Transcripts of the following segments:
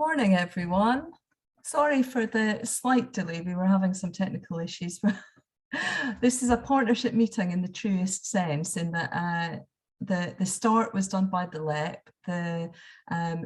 Morning, everyone. Sorry for the slight delay. We were having some technical issues. This is a partnership meeting in the truest sense, in that the start was done by the LEP, the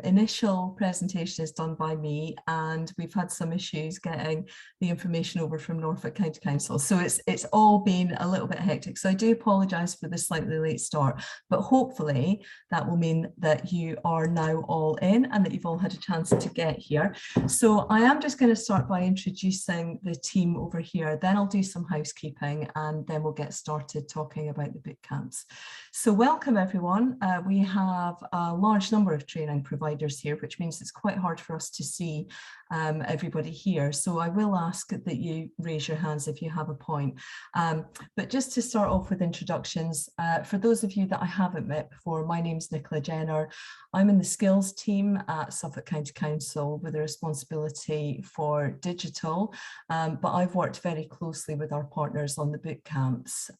initial presentation is done by me, and we've had some issues getting the information over from Norfolk County Council. So it's all been a little bit hectic. So I do apologise for the slightly late start, but hopefully that will mean that you are now all in and that you've all had a chance to get here. So I am just going to start by introducing the team over here. Then I'll do some housekeeping and then we'll get started talking about the boot camps. So welcome everyone. We have a large number of training providers here, which means it's quite hard for us to see everybody here. So I will ask that you raise your hands if you have a point. But just to start off with introductions, for those of you that I haven't met before, my name's Nicola Jenner. I'm in the skills team at Suffolk County Council with a responsibility for digital, but I've worked very closely with our partners on the boot camps.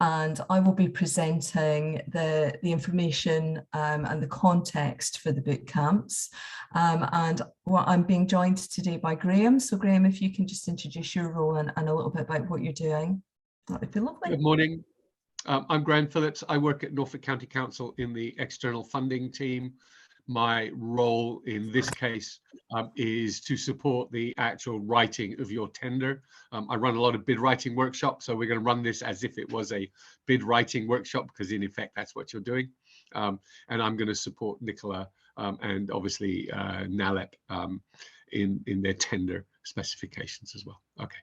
And I will be presenting the information and the context for the boot camps. And I'm being joined today by Graham. So Graham, if you can just introduce your role and a little bit about what you're doing, that would be lovely. Good morning. I'm Graham Phillips. I work at Norfolk County Council in the external funding team. My role in this case is to support the actual writing of your tender. I run a lot of bid writing workshops, so we're going to run this as if it was a bid writing workshop, because in effect that's what you're doing. And I'm going to support Nicola and obviously NALEP in their tender specifications as well. Okay.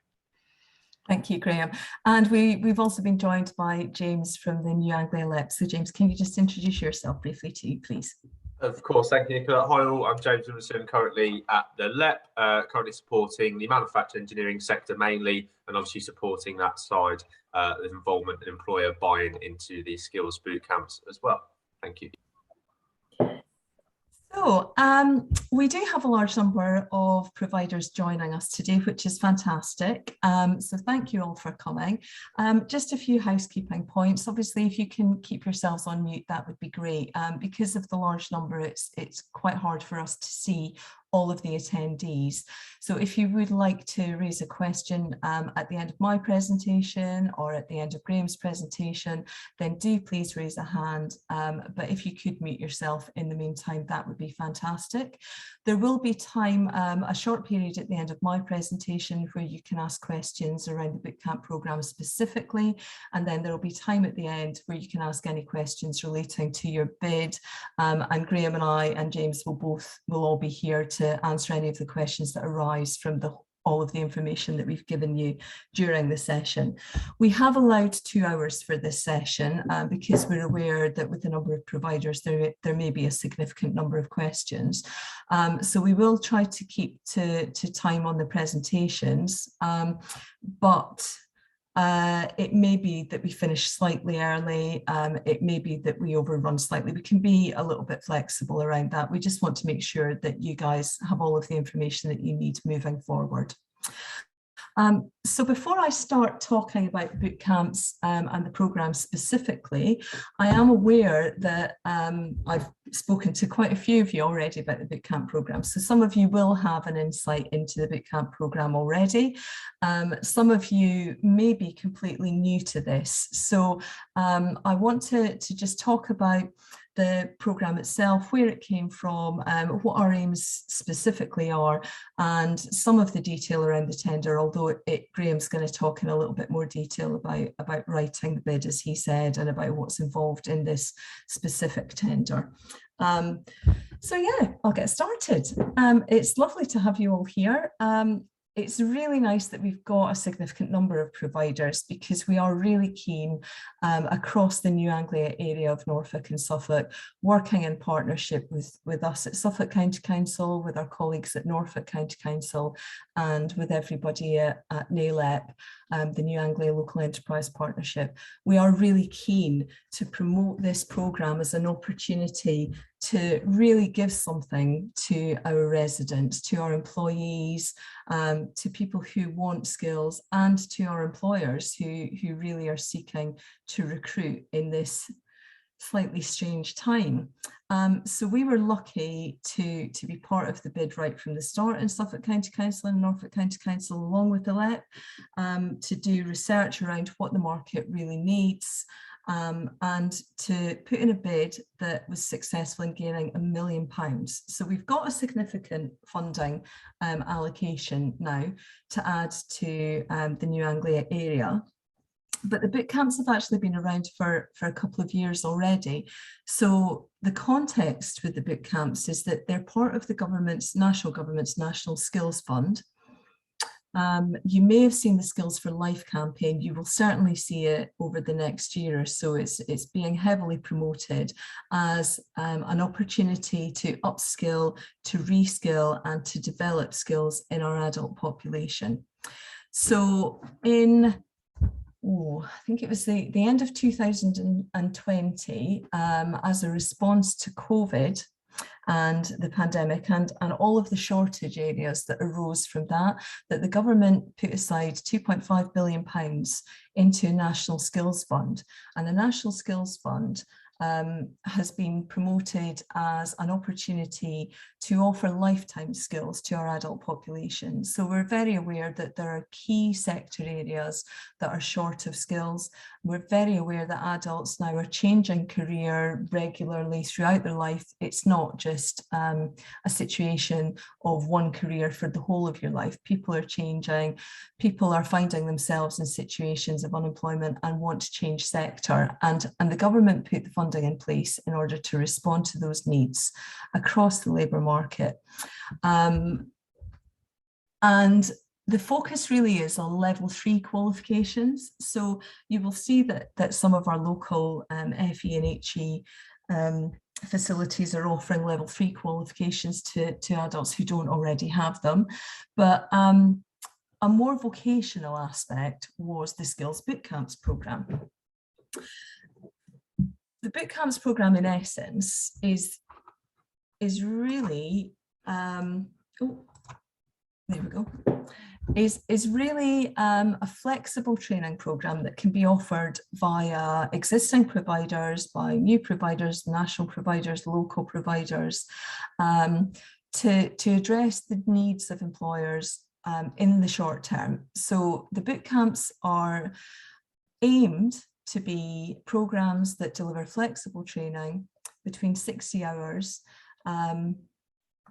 Thank you, Graham. And we've also been joined by James from the New Anglia LEP. So James, can you just introduce yourself briefly to you, please? Of course, thank you, Nicola. Hi all, I'm James Wilson, currently at the LEP, currently supporting the manufacturing engineering sector mainly, and obviously supporting that side of involvement and employer buy-in into the skills boot camps as well. Thank you. So we do have a large number of providers joining us today, which is fantastic. So thank you all for coming. Just a few housekeeping points. Obviously, if you can keep yourselves on mute, that would be great. Because of the large number, it's quite hard for us to see all of the attendees. So if you would like to raise a question at the end of my presentation or at the end of Graham's presentation, then do please raise a hand. But if you could mute yourself in the meantime, that would be fantastic. There will be time, a short period at the end of my presentation where you can ask questions around the bootcamp programme specifically, and then there will be time at the end where you can ask any questions relating to your bid. And Graham and I and James will all be here to answer any of the questions that arise from all of the information that we've given you during the session. We have allowed 2 hours for this session because we're aware that with the number of providers there may be a significant number of questions. So we will try to keep to time on the presentations, but it may be that we finish slightly early, it may be that we overrun slightly. We can be a little bit flexible around that. We just want to make sure that you guys have all of the information that you need moving forward. So before I start talking about boot camps and the programme specifically, I am aware that I've spoken to quite a few of you already about the boot camp programme. So some of you will have an insight into the boot camp programme already. Some of you may be completely new to this. So I want to just talk about the programme itself, where it came from, what our aims specifically are, and some of the detail around the tender, although Graham's going to talk in a little bit more detail about writing the bid, as he said, and about what's involved in this specific tender. So yeah, I'll get started. It's lovely to have you all here. It's really nice that we've got a significant number of providers, because we are really keen across the New Anglia area of Norfolk and Suffolk, working in partnership with us at Suffolk County Council, with our colleagues at Norfolk County Council, and with everybody at NALEP, the New Anglia Local Enterprise Partnership. We are really keen to promote this programme as an opportunity to really give something to our residents, to our employees, to people who want skills, and to our employers who really are seeking to recruit in this slightly strange time. So we were lucky to be part of the bid right from the start in Suffolk County Council and Norfolk County Council, along with the LEP, to do research around what the market really needs, and to put in a bid that was successful in gaining £1 million. So we've got a significant funding allocation now to add to the New Anglia area. But the boot camps have actually been around for a couple of years already. So the context with the boot camps is that they're part of the national government's National Skills Fund. You may have seen the Skills for Life campaign. You will certainly see it over the next year or so. It's being heavily promoted as an opportunity to upskill, to reskill, and to develop skills in our adult population. So I think it was the end of 2020, as a response to COVID and the pandemic and all of the shortage areas that arose from that the government put aside £2.5 billion into a National Skills Fund. And the National Skills Fund has been promoted as an opportunity to offer lifetime skills to our adult population. So we're very aware that there are key sector areas that are short of skills. We're very aware that adults now are changing career regularly throughout their life. It's not just a situation of one career for the whole of your life. People are changing. People are finding themselves in situations of unemployment and want to change sector. And the government put the funding in place in order to respond to those needs across the labour market. And the focus really is on level 3 qualifications. So you will see that some of our local FE and HE facilities are offering level 3 qualifications to adults who don't already have them. But a more vocational aspect was the Skills Bootcamps programme. The Bootcamps programme, in essence, is really is really a flexible training programme that can be offered via existing providers, by new providers, national providers, local providers, to address the needs of employers in the short term. So the bootcamps are aimed to be programmes that deliver flexible training between 60 hours,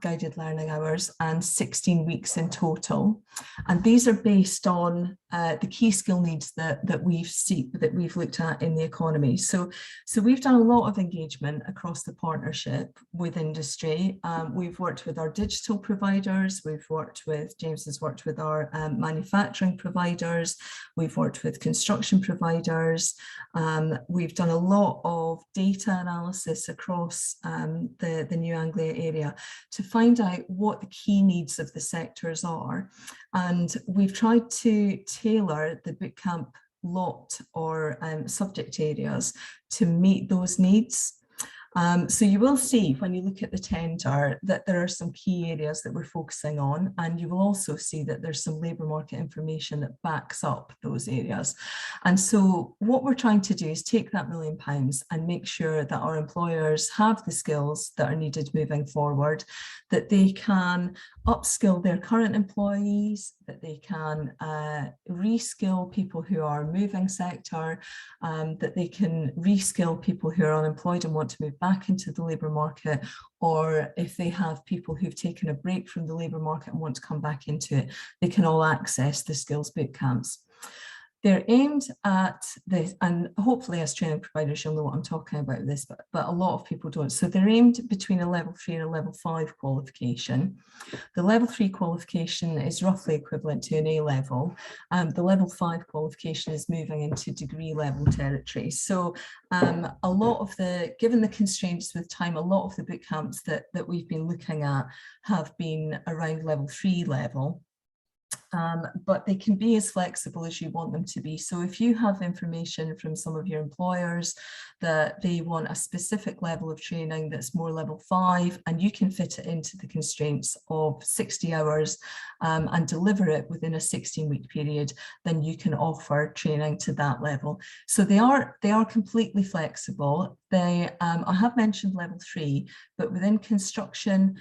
guided learning hours, and 16 weeks in total. And these are based on the key skill needs that we've looked at in the economy. So we've done a lot of engagement across the partnership with industry. We've worked with our digital providers. James has worked with our manufacturing providers. We've worked with construction providers. We've done a lot of data analysis across the New Anglia area to find out what the key needs of the sectors are. And we've tried to tailor the bootcamp lot or subject areas to meet those needs. So you will see when you look at the tender that there are some key areas that we're focusing on, and you will also see that there's some labour market information that backs up those areas. And so what we're trying to do is take that £1 million and make sure that our employers have the skills that are needed moving forward, that they can upskill their current employees, that they can reskill people who are moving sector, that they can reskill people who are unemployed and want to move back into the labour market, or if they have people who've taken a break from the labour market and want to come back into it, they can all access the Skills Bootcamps. They're aimed at this, and hopefully as training providers you'll know what I'm talking about this, but a lot of people don't. So they're aimed between a level 3 and a level 5 qualification. The level 3 qualification is roughly equivalent to an A level. The level 5 qualification is moving into degree level territory. So a lot of given the constraints with time, a lot of the bootcamps that we've been looking at have been around level 3 level. but they can be as flexible as you want them to be. So if you have information from some of your employers that they want a specific level of training that's more level 5, and you can fit it into the constraints of 60 hours and deliver it within a 16-week period, then you can offer training to that level. So they are completely flexible. I have mentioned level 3, but within construction,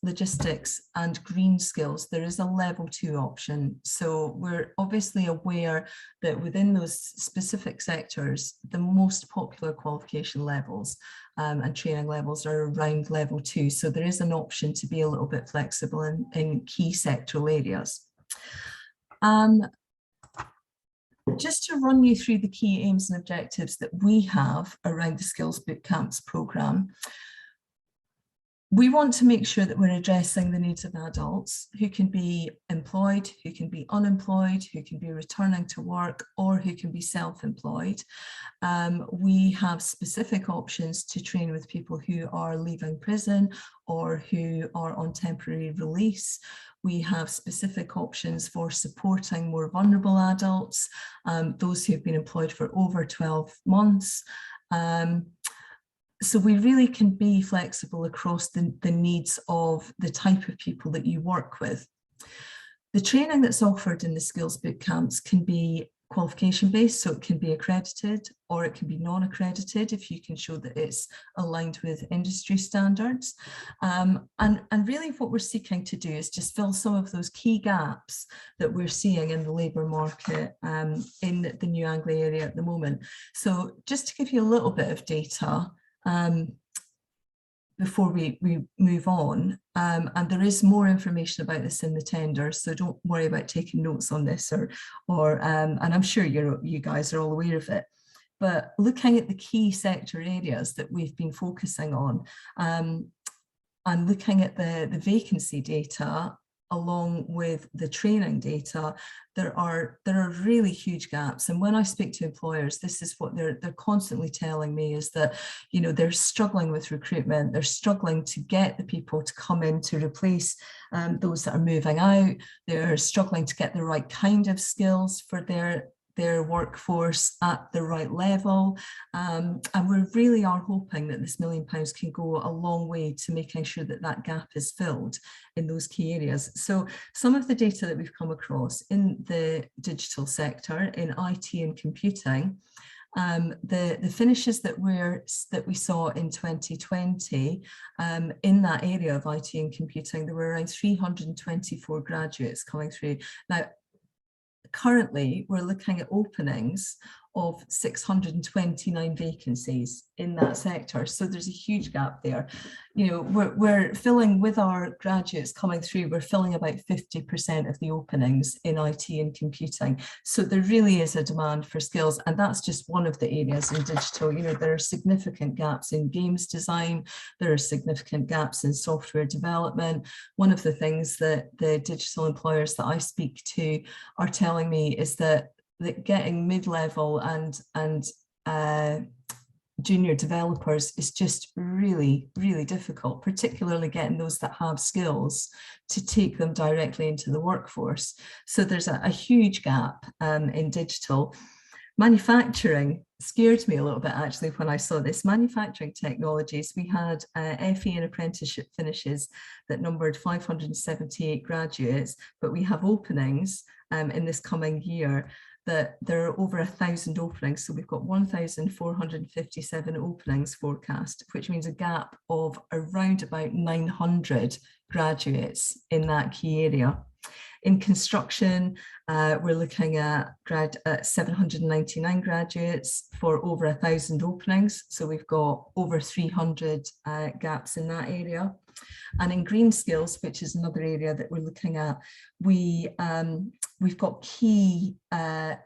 logistics and green skills, there is a level 2 option. So we're obviously aware that within those specific sectors, the most popular qualification levels and training levels are around level 2. So there is an option to be a little bit flexible in key sectoral areas. Just to run you through the key aims and objectives that we have around the Skills Bootcamps programme, we want to make sure that we're addressing the needs of adults who can be employed, who can be unemployed, who can be returning to work, or who can be self-employed. We have specific options to train with people who are leaving prison or who are on temporary release. We have specific options for supporting more vulnerable adults, those who've been employed for over 12 months. So we really can be flexible across the needs of the type of people that you work with. The training that's offered in the Skills Bootcamps can be qualification based, so it can be accredited or it can be non-accredited if you can show that it's aligned with industry standards. And really what we're seeking to do is just fill some of those key gaps that we're seeing in the labour market in the New Anglia area at the moment. So just to give you a little bit of data, before we move on, and there is more information about this in the tender, so don't worry about taking notes on this, and I'm sure you guys are all aware of it. But looking at the key sector areas that we've been focusing on, and looking at the vacancy data along with the training data, there are really huge gaps. And when I speak to employers, this is what they're constantly telling me, is that, you know, they're struggling with recruitment, they're struggling to get the people to come in to replace those that are moving out, they're struggling to get the right kind of skills for their workforce at the right level, and we really are hoping that this £1 million can go a long way to making sure that that gap is filled in those key areas. So some of the data that we've come across in the digital sector, in IT and computing, the finishes that we saw in 2020 in that area of IT and computing, there were around 324 graduates coming through. Now, currently, we're looking at openings of 629 vacancies in that sector. So there's a huge gap there. You know, we're filling, with our graduates coming through, we're filling about 50% of the openings in IT and computing. So there really is a demand for skills, and that's just one of the areas in digital. You know, there are significant gaps in games design, there are significant gaps in software development. One of the things that the digital employers that I speak to are telling me is that getting mid-level and junior developers is just really, really difficult, particularly getting those that have skills to take them directly into the workforce. So there's a huge gap in digital. Manufacturing scared me a little bit actually when I saw this. Manufacturing technologies, we had FE and apprenticeship finishes that numbered 578 graduates, but we have openings in this coming year that there are over 1,000 openings. So we've got 1,457 openings forecast, which means a gap of around about 900 graduates in that key area. In construction, we're looking at 799 graduates for over 1,000 openings. So we've got over 300 gaps in that area. And in green skills, which is another area that we're looking at, we've got key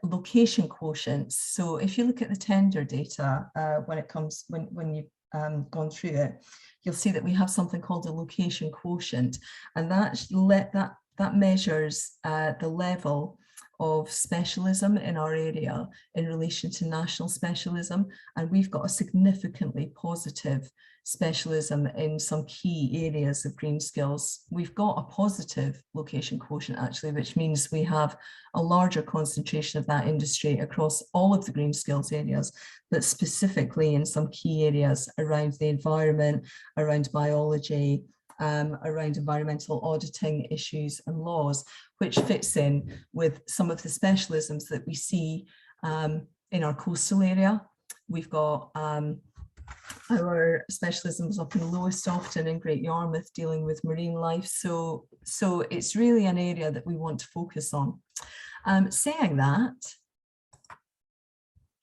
location quotients. So if you look at the tender data, when you've gone through it, you'll see that we have something called a location quotient, and that measures the level of specialism in our area in relation to national specialism, and we've got a significantly positive specialism in some key areas of green skills. We've got a positive location quotient actually, which means we have a larger concentration of that industry across all of the green skills areas, but specifically in some key areas around the environment, around biology, around environmental auditing issues and laws, which fits in with some of the specialisms that we see in our coastal area. We've got our specialisms up in Lowestoft in Great Yarmouth dealing with marine life. So it's really an area that we want to focus on. Saying that,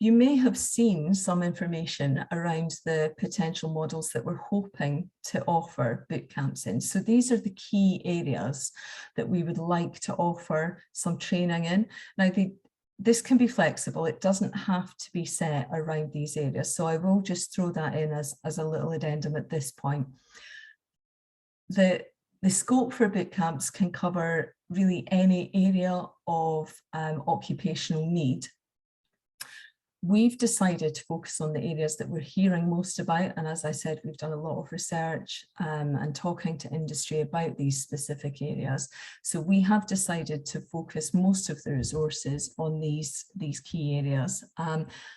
you may have seen some information around the potential models that we're hoping to offer boot camps in. So these are the key areas that we would like to offer some training in. Now, this can be flexible. It doesn't have to be set around these areas. So I will just throw that in as a little addendum at this point. The scope for boot camps can cover really any area of occupational need. We've decided to focus on the areas that we're hearing most about. And as I said, we've done a lot of research and talking to industry about these specific areas. So we have decided to focus most of the resources on these key areas.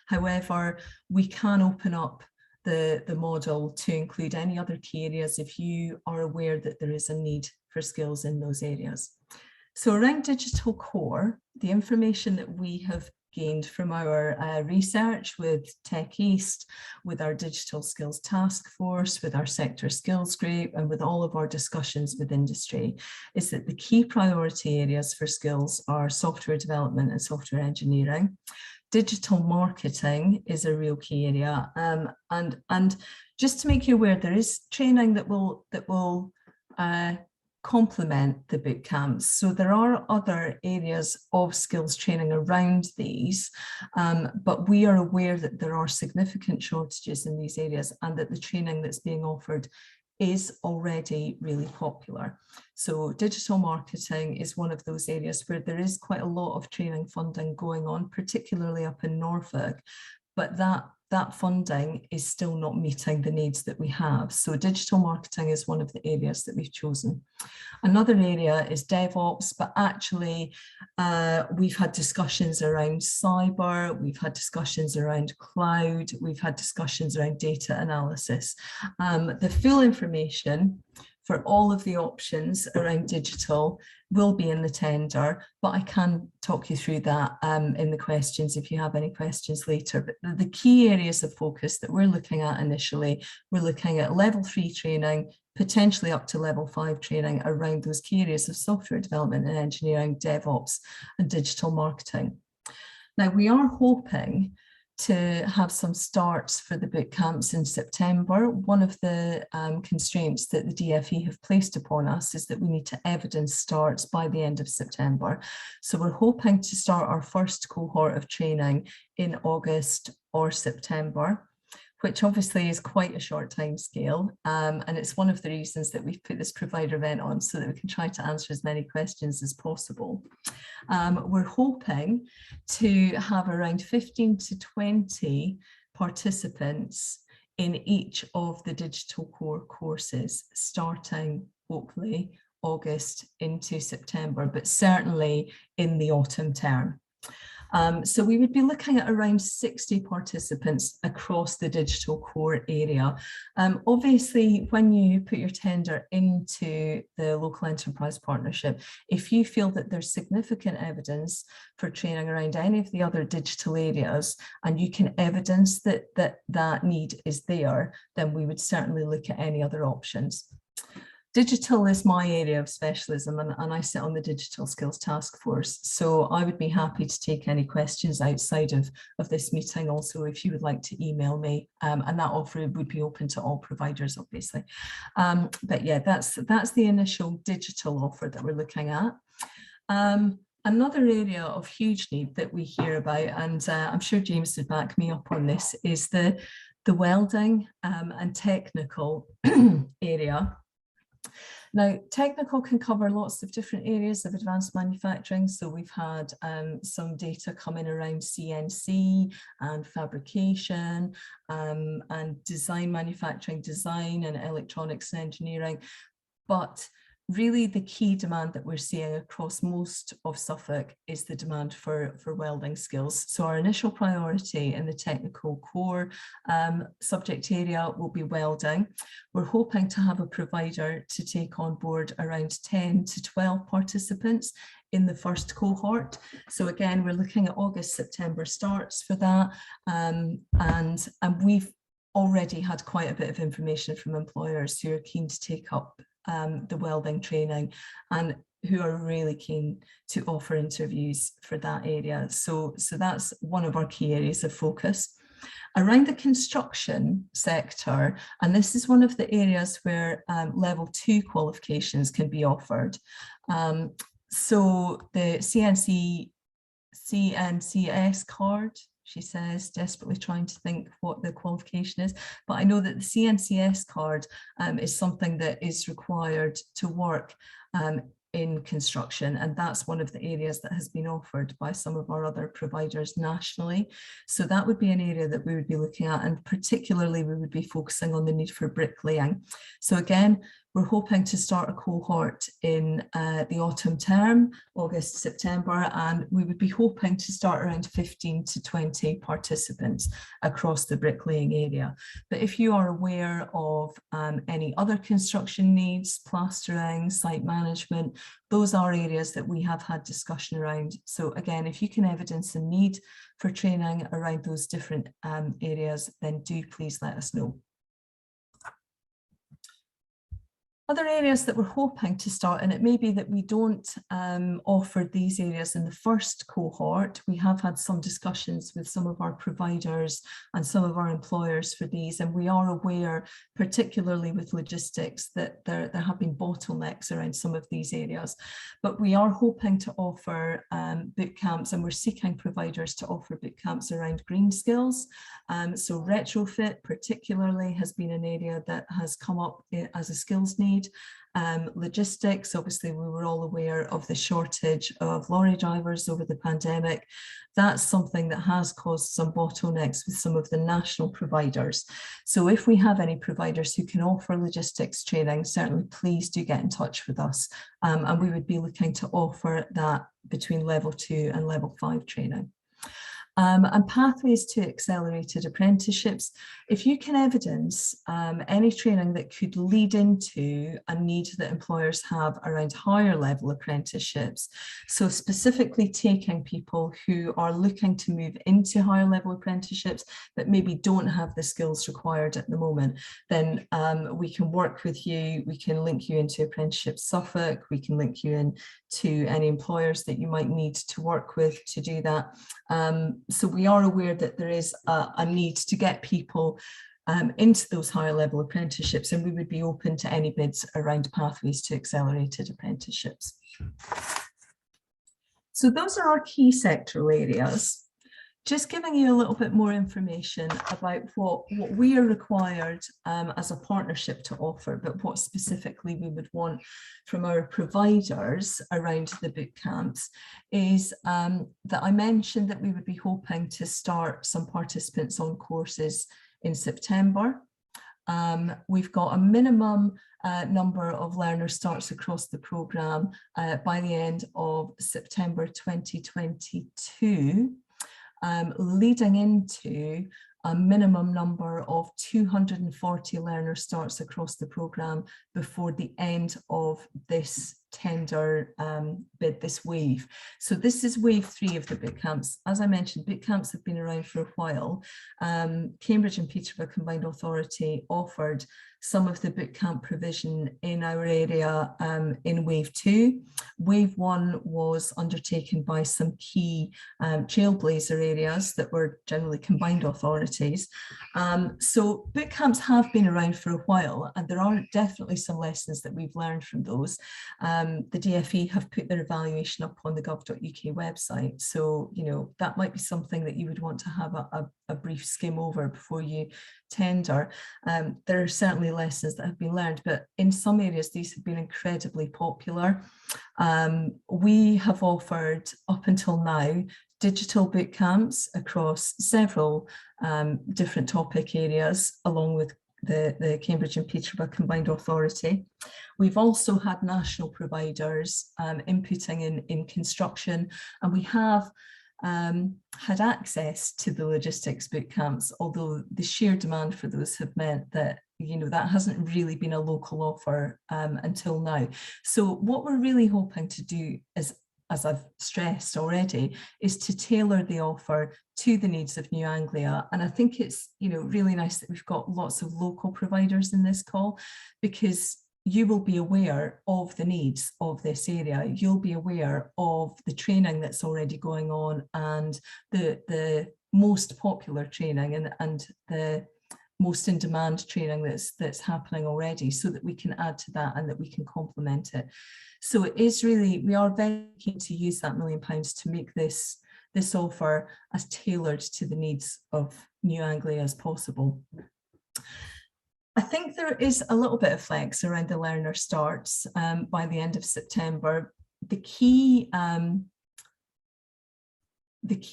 However, we can open up the model to include any other key areas if you are aware that there is a need for skills in those areas. So around digital core, the information that we have gained from our research with Tech East, with our digital skills task force, with our sector skills group, and with all of our discussions with industry, is that the key priority areas for skills are software development and software engineering. Digital marketing is a real key area, and just to make you aware, there is training that will complement the boot camps. So there are other areas of skills training around these, but we are aware that there are significant shortages in these areas and that the training that's being offered is already really popular. So digital marketing is one of those areas where there is quite a lot of training funding going on, particularly up in Norfolk, but that funding is still not meeting the needs that we have. So digital marketing is one of the areas that we've chosen. Another area is DevOps, but actually we've had discussions around cyber, we've had discussions around cloud, we've had discussions around data analysis. The full information for all of the options around digital will be in the tender, but I can talk you through that in the questions if you have any questions later. But the key areas of focus that we're looking at initially, we're looking at level 3 training, potentially up to level 5 training around those key areas of software development and engineering, DevOps and digital marketing. Now, we are hoping to have some starts for the boot camps in September. One of the constraints that the DFE have placed upon us is that we need to evidence starts by the end of September. So we're hoping to start our first cohort of training in August or September, which obviously is quite a short time scale. And it's one of the reasons that we've put this provider event on so that we can try to answer as many questions as possible. We're hoping to have around 15 to 20 participants in each of the digital core courses, starting hopefully August into September, but certainly in the autumn term. So we would be looking at around 60 participants across the digital core area. Obviously, when you put your tender into the Local Enterprise Partnership, if you feel that there's significant evidence for training around any of the other digital areas, and you can evidence that that need is there, then we would certainly look at any other options. Digital is my area of specialism, and I sit on the Digital Skills Task Force. So I would be happy to take any questions outside of this meeting also, if you would like to email me, and that offer would be open to all providers, obviously. But yeah, that's the initial digital offer that we're looking at. Another area of huge need that we hear about, and I'm sure James would back me up on this, is the welding and technical area. Now, technical can cover lots of different areas of advanced manufacturing. So we've had some data coming around CNC and fabrication and design, manufacturing design and electronics and engineering. But really the key demand that we're seeing across most of Suffolk is the demand for welding skills. So our initial priority in the technical core subject area will be welding. We're hoping to have a provider to take on board around 10 to 12 participants in the first cohort. So again, we're looking at August, September starts for that. And we've already had quite a bit of information from employers who are keen to take up the welding training and who are really keen to offer interviews for that area. So that's one of our key areas of focus. Around the construction sector, and this is one of the areas where level 2 qualifications can be offered. So the CNCS card, she says, desperately trying to think what the qualification is, but I know that the CNCS card is something that is required to work in construction, and that's one of the areas that has been offered by some of our other providers nationally. So that would be an area that we would be looking at, and particularly we would be focusing on the need for bricklaying. So again, we're hoping to start a cohort in the autumn term, August, September, and we would be hoping to start around 15 to 20 participants across the bricklaying area. But if you are aware of any other construction needs, plastering, site management, those are areas that we have had discussion around. So again, if you can evidence a need for training around those different areas, then do please let us know. Other areas that we're hoping to start, and it may be that we don't offer these areas in the first cohort. We have had some discussions with some of our providers and some of our employers for these, and we are aware, particularly with logistics, that there have been bottlenecks around some of these areas. But we are hoping to offer boot camps, and we're seeking providers to offer boot camps around green skills. So retrofit particularly has been an area that has come up as a skills need. Logistics, obviously we were all aware of the shortage of lorry drivers over the pandemic. That's something that has caused some bottlenecks with some of the national providers. So if we have any providers who can offer logistics training, certainly please do get in touch with us, and we would be looking to offer that between level 2 and level 5 training. And pathways to accelerated apprenticeships. If you can evidence any training that could lead into a need that employers have around higher level apprenticeships, so specifically taking people who are looking to move into higher level apprenticeships but maybe don't have the skills required at the moment, then we can work with you, we can link you into Apprenticeship Suffolk, we can link you in to any employers that you might need to work with to do that. So we are aware that there is a need to get people into those higher level apprenticeships, and we would be open to any bids around pathways to accelerated apprenticeships. So those are our key sectoral areas. Just giving you a little bit more information about what we are required as a partnership to offer, but what specifically we would want from our providers around the boot camps is that I mentioned that we would be hoping to start some participants on courses in September. We've got a minimum number of learner starts across the programme by the end of September 2022. Leading into a minimum number of 240 learner starts across the programme before the end of this tender bid, this wave. So this is wave 3 of the boot camps. As I mentioned, boot camps have been around for a while. Cambridge and Peterborough Combined Authority offered some of the boot camp provision in our area in wave 2. Wave 1 was undertaken by some key trailblazer areas that were generally combined authorities. So boot camps have been around for a while, and there are definitely some lessons that we've learned from those. the DFE have put their evaluation up on the gov.uk website. So, you know, that might be something that you would want to have a brief skim over before you tender. There are certainly lessons that have been learned, but in some areas, these have been incredibly popular. We have offered up until now digital boot camps across several different topic areas, along with the Cambridge and Peterborough Combined Authority. We've also had national providers inputting in construction, and we have had access to the logistics boot camps, although the sheer demand for those have meant that, you know, that hasn't really been a local offer until now. So what we're really hoping to do is, as I've stressed already, is to tailor the offer to the needs of New Anglia. And I think it's, you know, really nice that we've got lots of local providers in this call, because you will be aware of the needs of this area. You'll be aware of the training that's already going on, and the most popular training and the most in demand training that's happening already, so that we can add to that and that we can complement it. So it is really, we are very keen to use that £1 million to make this offer as tailored to the needs of New Anglia as possible. I think there is a little bit of flex around the learner starts by the end of September. The key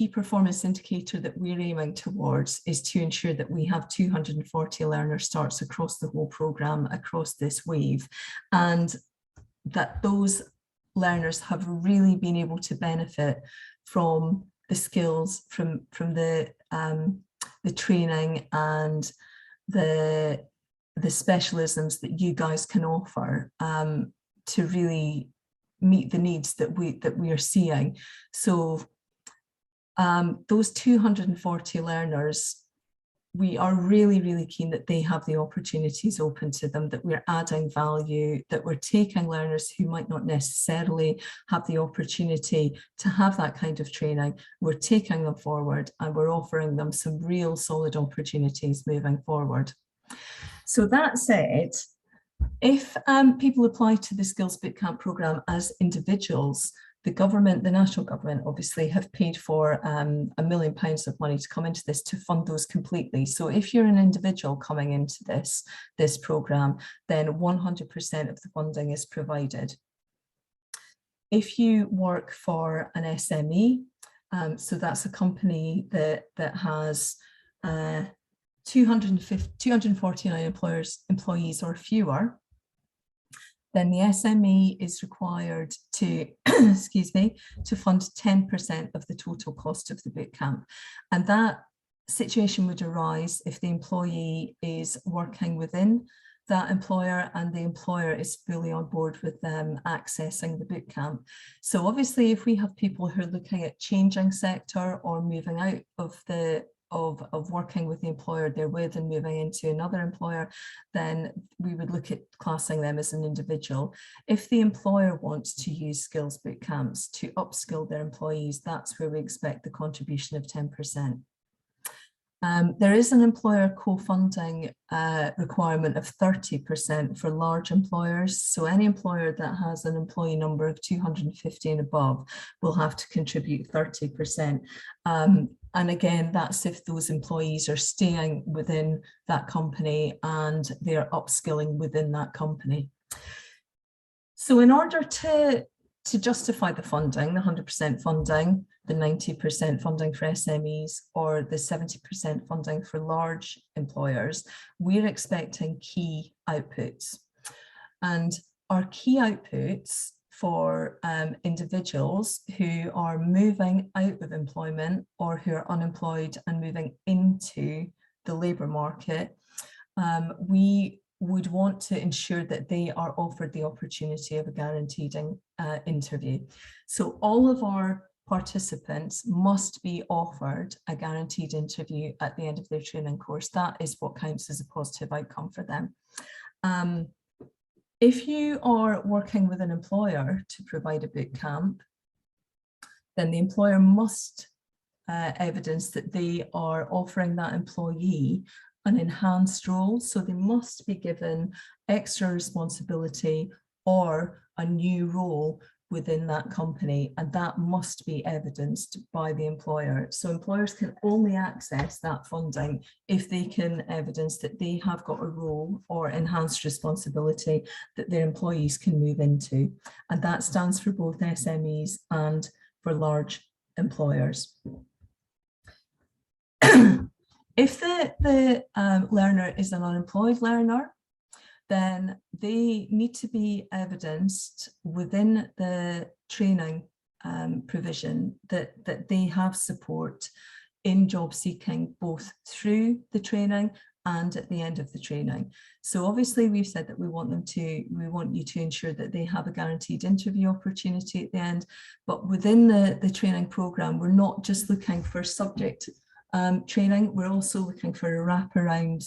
performance indicator that we're aiming towards is to ensure that we have 240 learner starts across the whole programme, across this wave, and that those learners have really been able to benefit from the skills, from the training and the specialisms that you guys can offer to really meet the needs that we are seeing. So those 240 learners, we are really, really keen that they have the opportunities open to them, that we're adding value, that we're taking learners who might not necessarily have the opportunity to have that kind of training. We're taking them forward and we're offering them some real solid opportunities moving forward. So that said, if people apply to the Skills Bootcamp programme as individuals, the government, the national government, obviously have paid for £1 million of money to come into this to fund those completely. So if you're an individual coming into this programme, then 100% of the funding is provided. If you work for an SME, so that's a company that has 249 employees or fewer, then the SME is required to, excuse me, to fund 10% of the total cost of the bootcamp. And that situation would arise if the employee is working within that employer and the employer is fully on board with them accessing the bootcamp. So obviously, if we have people who are looking at changing sector or moving out of working with the employer they're with and moving into another employer, then we would look at classing them as an individual. If the employer wants to use skills bootcamps to upskill their employees, that's where we expect the contribution of 10%. There is an employer co-funding requirement of 30% for large employers. So any employer that has an employee number of 250 and above will have to contribute 30%. And again, that's if those employees are staying within that company and they're upskilling within that company. So in order to justify the funding, the 100% funding, the 90% funding for SMEs, or the 70% funding for large employers, we're expecting key outputs. And our key outputs for individuals who are moving out of employment or who are unemployed and moving into the labour market, we would want to ensure that they are offered the opportunity of a guaranteed interview. So all of our participants must be offered a guaranteed interview at the end of their training course. That is what counts as a positive outcome for them. If you are working with an employer to provide a bootcamp, then the employer must evidence that they are offering that employee an enhanced role. So they must be given extra responsibility or a new role within that company, and that must be evidenced by the employer. So employers can only access that funding if they can evidence that they have got a role or enhanced responsibility that their employees can move into. And that stands for both SMEs and for large employers. If the learner is an unemployed learner, then they need to be evidenced within the training provision that they have support in job seeking, both through the training and at the end of the training. So obviously we've said that we want you to ensure that they have a guaranteed interview opportunity at the end, but within the training program, we're not just looking for subject training, we're also looking for a wraparound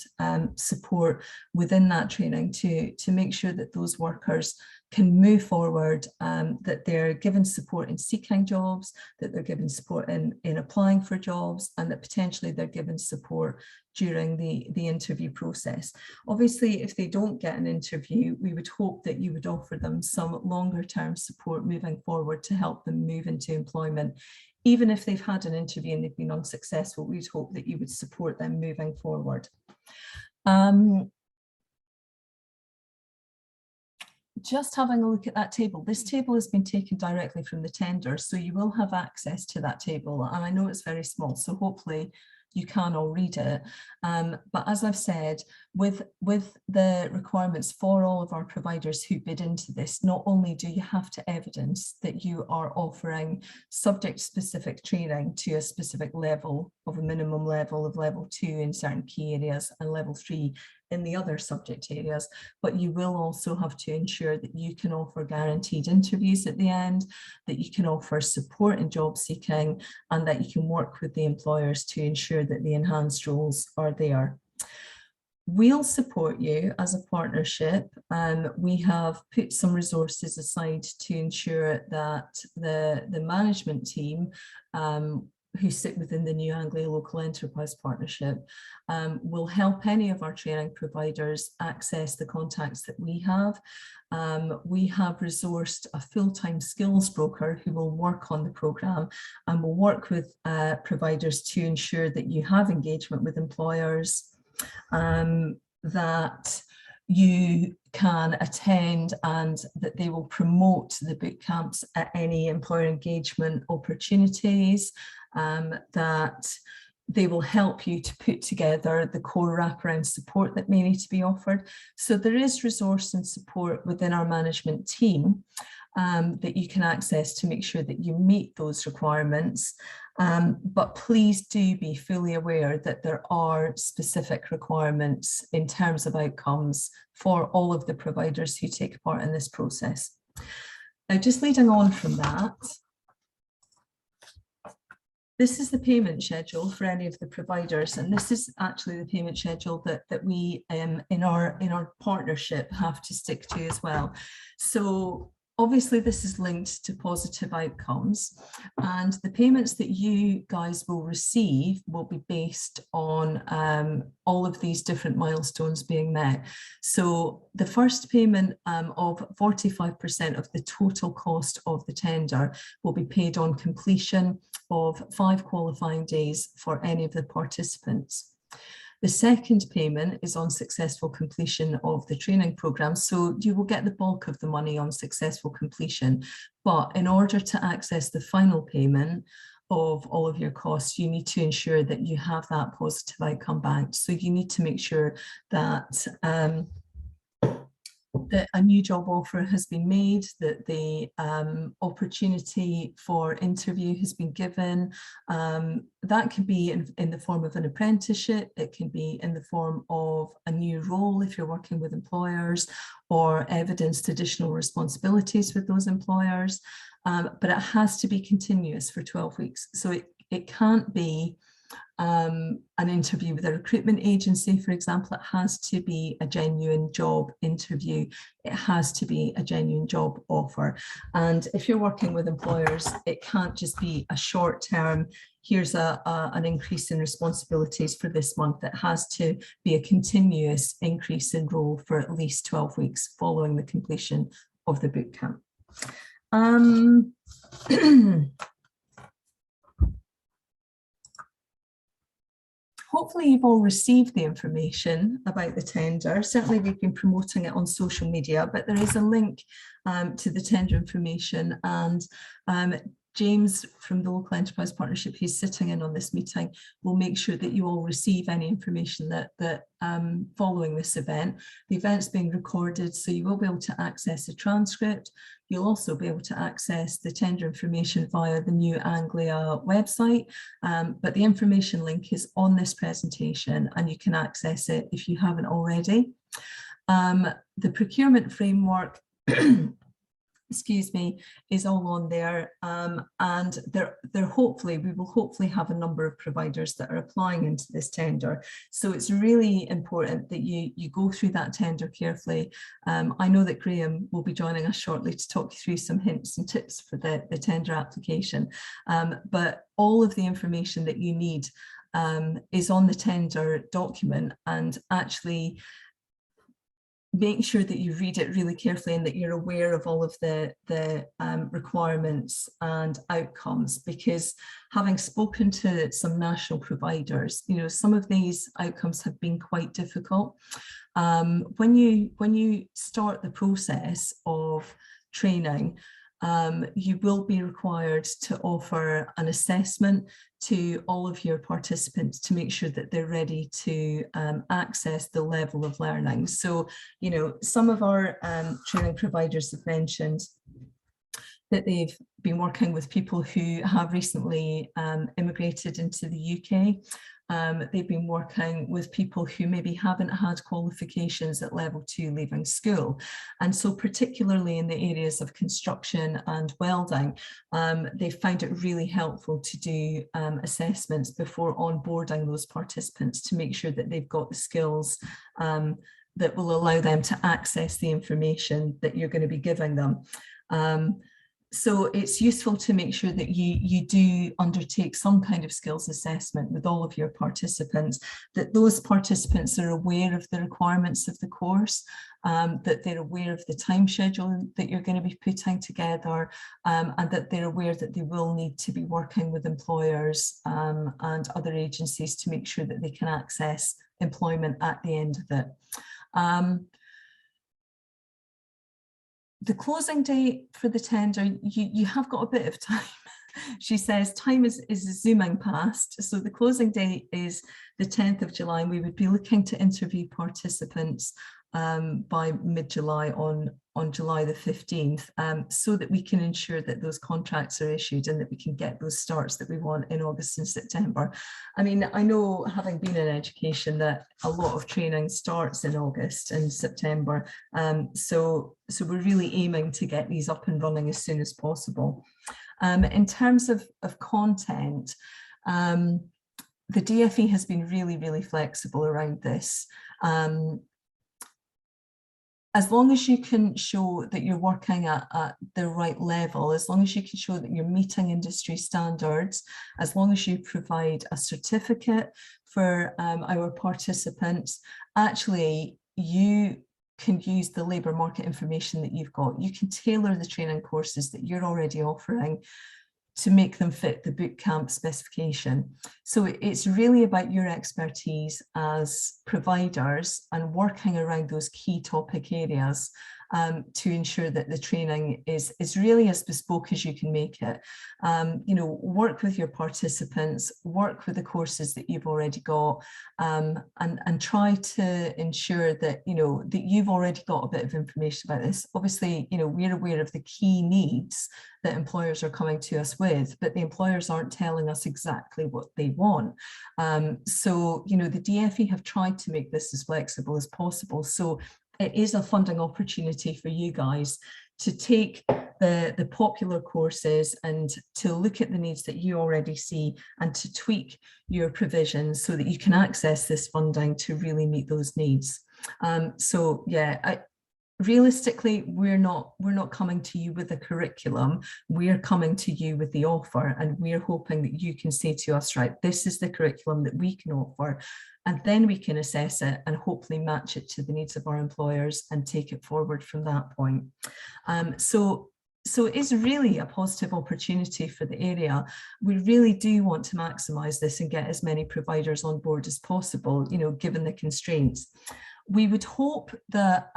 support within that training to make sure that those workers can move forward, that they're given support in seeking jobs, that they're given support in applying for jobs, and that potentially they're given support during the interview process. Obviously, if they don't get an interview, we would hope that you would offer them some longer term support moving forward to help them move into employment. Even if they've had an interview and they've been unsuccessful, we'd hope that you would support them moving forward. Just having a look at that table. This table has been taken directly from the tender, so you will have access to that table. And I know it's very small, so hopefully you can all read it. But as I've said, with the requirements for all of our providers who bid into this, not only do you have to evidence that you are offering subject-specific training to a specific level, of a minimum level of level 2 in certain key areas and level 3 in the other subject areas, but you will also have to ensure that you can offer guaranteed interviews at the end, that you can offer support in job seeking, and that you can work with the employers to ensure that the enhanced roles are there. We'll support you as a partnership, and we have put some resources aside to ensure that the management team who sit within the new Anglia Local Enterprise Partnership will help any of our training providers access the contacts that we have. We have resourced a full-time skills broker who will work on the programme and will work with providers to ensure that you have engagement with employers, that you can attend, and that they will promote the boot camps at any employer engagement opportunities, that they will help you to put together the core wraparound support that may need to be offered. So there is resource and support within our management team that you can access to make sure that you meet those requirements. But please do be fully aware that there are specific requirements in terms of outcomes for all of the providers who take part in this process. Now, just leading on from that, this is the payment schedule for any of the providers, and this is actually the payment schedule that we in our partnership have to stick to as well. So obviously this is linked to positive outcomes, and the payments that you guys will receive will be based on all of these different milestones being met. So the first payment of 45% of the total cost of the tender will be paid on completion of 5 qualifying days for any of the participants. The second payment is on successful completion of the training programme. So you will get the bulk of the money on successful completion. But in order to access the final payment of all of your costs, you need to ensure that you have that positive outcome banked. So you need to make sure that that a new job offer has been made, that the opportunity for interview has been given. That can be in the form of an apprenticeship, it can be in the form of a new role if you're working with employers, or evidenced additional responsibilities with those employers. But it has to be continuous for 12 weeks. So it can't be an interview with a recruitment agency, for example. It has to be a genuine job interview. It has to be a genuine job offer. And if you're working with employers, it can't just be a short term, here's an increase in responsibilities for this month. It has to be a continuous increase in role for at least 12 weeks following the completion of the bootcamp. Hopefully you've all received the information about the tender. Certainly we've been promoting it on social media, but there is a link to the tender information, and James from the Local Enterprise Partnership, who's sitting in on this meeting, will make sure that you all receive any information that following this event. The event's being recorded, so you will be able to access the transcript. You'll also be able to access the tender information via the new Anglia website, but the information link is on this presentation and you can access it if you haven't already. The procurement framework excuse me, is all on there, and we will hopefully have a number of providers that are applying into this tender. So it's really important that you go through that tender carefully. I know that Graham will be joining us shortly to talk you through some hints and tips for the tender application, but all of the information that you need is on the tender document, and actually make sure that you read it really carefully and that you're aware of all of the requirements and outcomes, because having spoken to some national providers, you know, some of these outcomes have been quite difficult. When you start the process of training, you will be required to offer an assessment to all of your participants to make sure that they're ready to access the level of learning. So, you know, some of our training providers have mentioned that they've been working with people who have recently immigrated into the UK. They've been working with people who maybe haven't had qualifications at level 2 leaving school. And so particularly in the areas of construction and welding, they found it really helpful to do assessments before onboarding those participants to make sure that they've got the skills that will allow them to access the information that you're going to be giving them. So it's useful to make sure that you do undertake some kind of skills assessment with all of your participants, that those participants are aware of the requirements of the course, that they're aware of the time schedule that you're going to be putting together, and that they're aware that they will need to be working with employers and other agencies to make sure that they can access employment at the end of it. The closing date for the tender, you have got a bit of time. She says time is zooming past. So the closing date is the 10th of July. And we would be looking to interview participants by mid-July on July the 15th, so that we can ensure that those contracts are issued and that we can get those starts that we want in August and September. I mean, I know, having been in education, that a lot of training starts in August and September. So we're really aiming to get these up and running as soon as possible. In terms of content, the DFE has been really, really flexible around this. As long as you can show that you're working at the right level, as long as you can show that you're meeting industry standards, as long as you provide a certificate for our participants, actually you can use the labour market information that you've got. You can tailor the training courses that you're already offering to make them fit the bootcamp specification. So it's really about your expertise as providers and working around those key topic areas to ensure that the training is really as bespoke as you can make it. You know, work with your participants, work with the courses that you've already got, and try to ensure that, you know, that you've already got a bit of information about this. Obviously, you know, we're aware of the key needs that employers are coming to us with, but the employers aren't telling us exactly what they want. So, you know, the DFE have tried to make this as flexible as possible. So it is a funding opportunity for you guys to take the popular courses and to look at the needs that you already see and to tweak your provisions so that you can access this funding to really meet those needs. So yeah, realistically, we're not coming to you with a curriculum. We're coming to you with the offer, and we're hoping that you can say to us, right, this is the curriculum that we can offer, and then we can assess it and hopefully match it to the needs of our employers and take it forward from that point. So it is really a positive opportunity for the area. We really do want to maximise this and get as many providers on board as possible, you know, given the constraints. We would hope that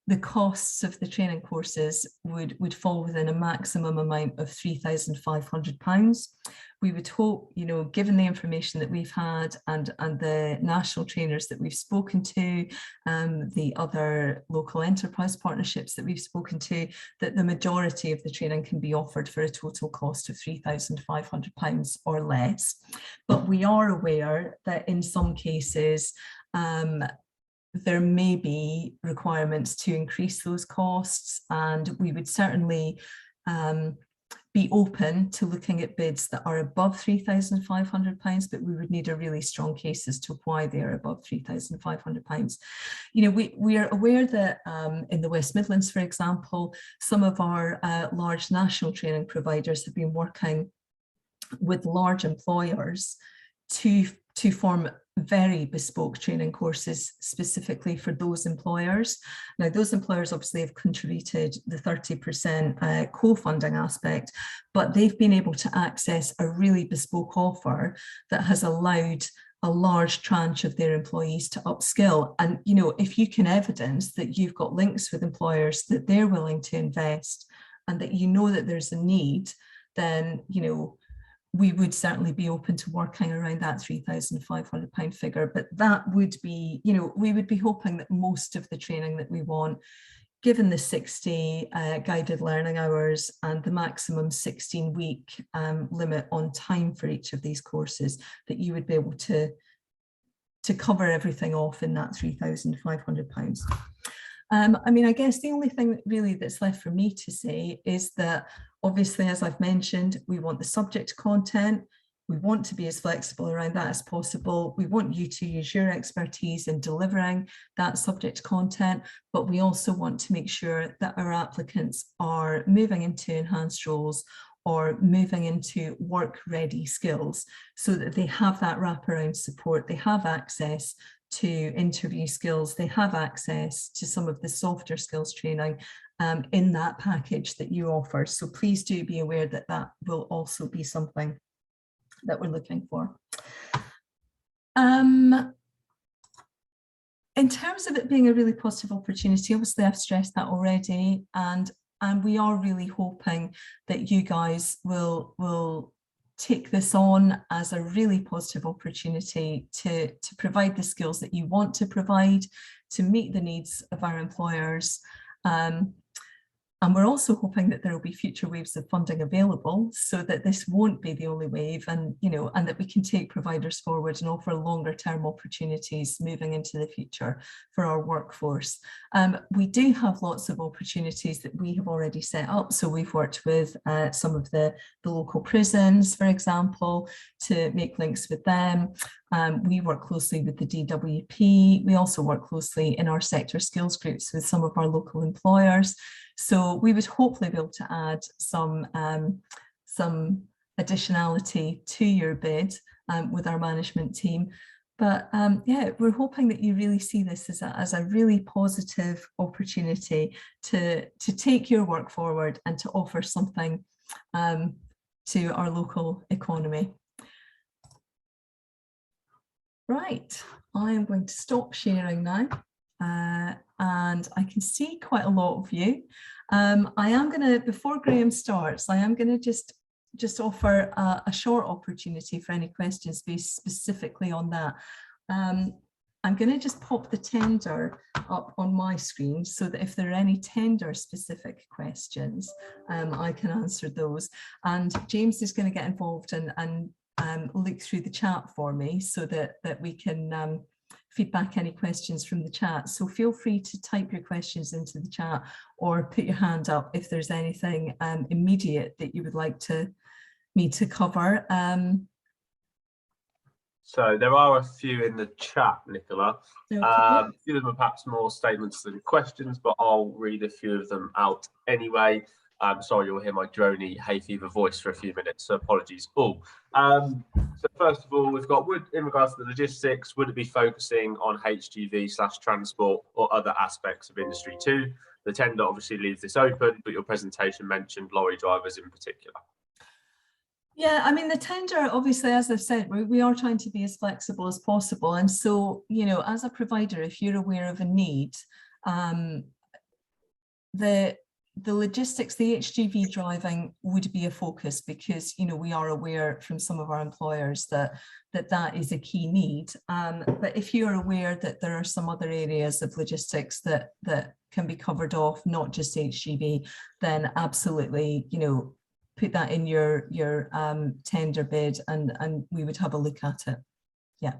the costs of the training courses would fall within a maximum amount of £3,500. We would hope, you know, given the information that we've had and the national trainers that we've spoken to, the other local enterprise partnerships that we've spoken to, that the majority of the training can be offered for a total cost of £3,500 or less. But we are aware that in some cases, there may be requirements to increase those costs, and we would certainly be open to looking at bids that are above £3,500, but we would need a really strong case as to why they are above £3,500. You know, we are aware that in the West Midlands, for example, some of our large national training providers have been working with large employers to form very bespoke training courses specifically for those employers. Now, those employers obviously have contributed the 30% co-funding aspect, but they've been able to access a really bespoke offer that has allowed a large tranche of their employees to upskill. And, you know, if you can evidence that you've got links with employers that they're willing to invest and that you know that there's a need, then, you know, we would certainly be open to working around that £3,500 figure. But that would be, you know, we would be hoping that most of the training that we want, given the 60 guided learning hours and the maximum 16-week limit on time for each of these courses, that you would be able to cover everything off in that £3,500. I mean, I guess the only thing really that's left for me to say is that obviously, as I've mentioned, we want the subject content. We want to be as flexible around that as possible. We want you to use your expertise in delivering that subject content, but we also want to make sure that our applicants are moving into enhanced roles or moving into work-ready skills so that they have that wraparound support, they have access to interview skills, they have access to some of the softer skills training in that package that you offer. So please do be aware that that will also be something that we're looking for. In terms of it being a really positive opportunity, obviously I've stressed that already, and we are really hoping that you guys will take this on as a really positive opportunity to provide the skills that you want to provide, to meet the needs of our employers. And we're also hoping that there will be future waves of funding available so that this won't be the only wave, and, you know, and that we can take providers forward and offer longer term opportunities moving into the future for our workforce. We do have lots of opportunities that we have already set up. So we've worked with some of the local prisons, for example, to make links with them. We work closely with the DWP. We also work closely in our sector skills groups with some of our local employers. So we would hopefully be able to add some additionality to your bid with our management team. But yeah, we're hoping that you really see this as a really positive opportunity to take your work forward and to offer something to our local economy. Right, I am going to stop sharing now. And I can see quite a lot of you. I am going to, before Graham starts, I am going to just offer a short opportunity for any questions based specifically on that. I'm going to just pop the tender up on my screen so that if there are any tender specific questions, I can answer those. And James is going to get involved and look through the chat for me so that we can feedback any questions from the chat. So feel free to type your questions into the chat or put your hand up if there's anything immediate that you would like me to cover. So there are a few in the chat, Nicola. Okay. A few of them are perhaps more statements than questions, but I'll read a few of them out anyway. Sorry, you'll hear my droney hay fever voice for a few minutes, so apologies all. So first of all, we've got, in regards to the logistics, would it be focusing on HGV/transport or other aspects of industry too? The tender obviously leaves this open, but your presentation mentioned lorry drivers in particular. Yeah, I mean, the tender, obviously, as I've said, we are trying to be as flexible as possible. And so, you know, as a provider, if you're aware of a need, the logistics, the HGV driving would be a focus because, you know, we are aware from some of our employers that is a key need. But if you're aware that there are some other areas of logistics that can be covered off, not just HGV, then absolutely, you know, put that in your tender bid and we would have a look at it. Yeah.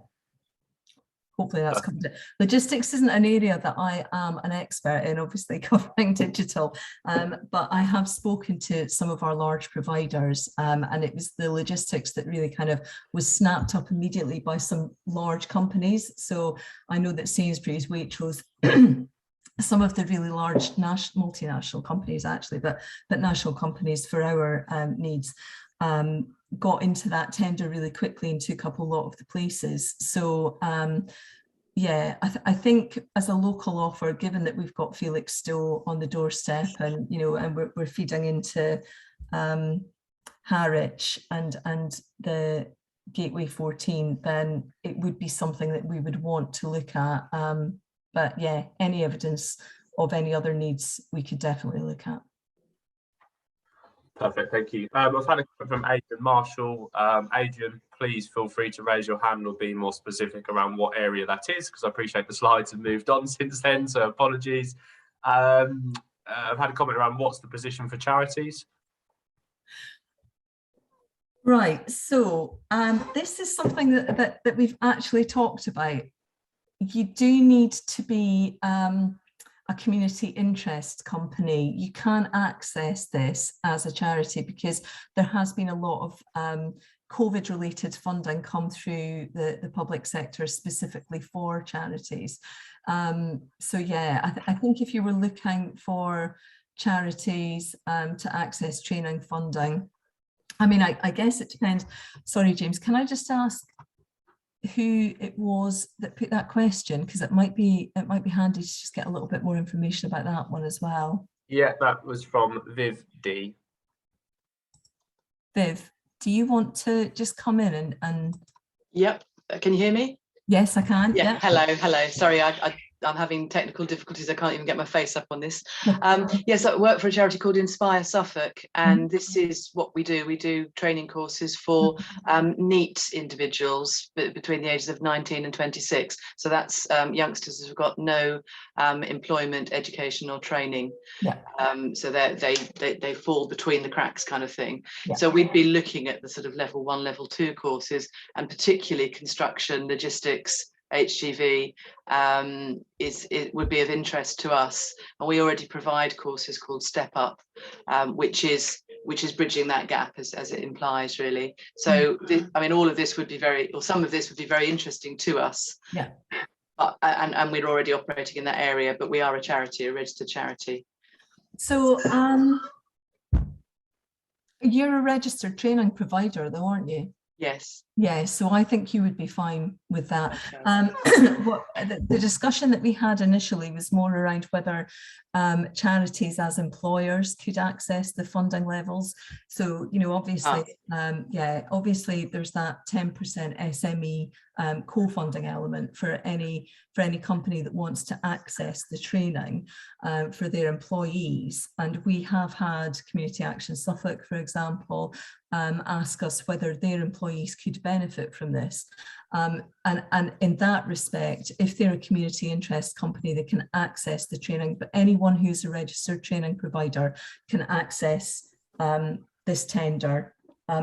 Hopefully that's covered it. Logistics isn't an area that I am an expert in, obviously covering digital, but I have spoken to some of our large providers and it was the logistics that really kind of was snapped up immediately by some large companies. So I know that Sainsbury's, Waitrose, some of the really large multinational companies actually, but national companies for our needs got into that tender really quickly and took up a lot of the places. So yeah, I think as a local offer, given that we've got Felix still on the doorstep and, you know, and we're feeding into Harwich and the Gateway 14, then it would be something that we would want to look at. But yeah, any evidence of any other needs we could definitely look at. Perfect, thank you. I've had a comment from Adrian Marshall. Adrian, please feel free to raise your hand or be more specific around what area that is, because I appreciate the slides have moved on since then, so apologies. I've had a comment around what's the position for charities. Right, so this is something that we've actually talked about. You do need to be a community interest company. You can't access this as a charity because there has been a lot of COVID related funding come through the public sector specifically for charities. So yeah, I think if you were looking for charities to access training funding, I mean, I guess it depends. Sorry, James, can I just ask who it was that put that question, because it might be handy to just get a little bit more information about that one as well. Yeah, that was from Viv D. Viv, do you want to just come in and Yep, can you hear me? Yes, I can. Yeah. Hello. Sorry, I'm having technical difficulties. I can't even get my face up on this. Yes, I work for a charity called Inspire Suffolk, and this is what we do. We do training courses for NEET individuals between the ages of 19 and 26. So that's youngsters who've got no employment, education or training. Yeah. So they fall between the cracks kind of thing. Yeah. So we'd be looking at the sort of level 1, level 2 courses, and particularly construction, logistics, HGV it would be of interest to us, and we already provide courses called Step Up, which is bridging that gap as it implies, really. So I mean, all of this would be some of this would be very interesting to us. Yeah. And we're already operating in that area, but we are a charity, a registered charity. So you're a registered training provider though, aren't you? Yes. Yeah, so I think you would be fine with that. Okay. The discussion that we had initially was more around whether charities as employers could access the funding levels. So, you know, obviously, obviously there's that 10% SME co-funding element for any company that wants to access the training for their employees. And we have had Community Action Suffolk, for example, ask us whether their employees could benefit from this. And in that respect, if they're a community interest company, they can access the training, but anyone who's a registered training provider can access this tender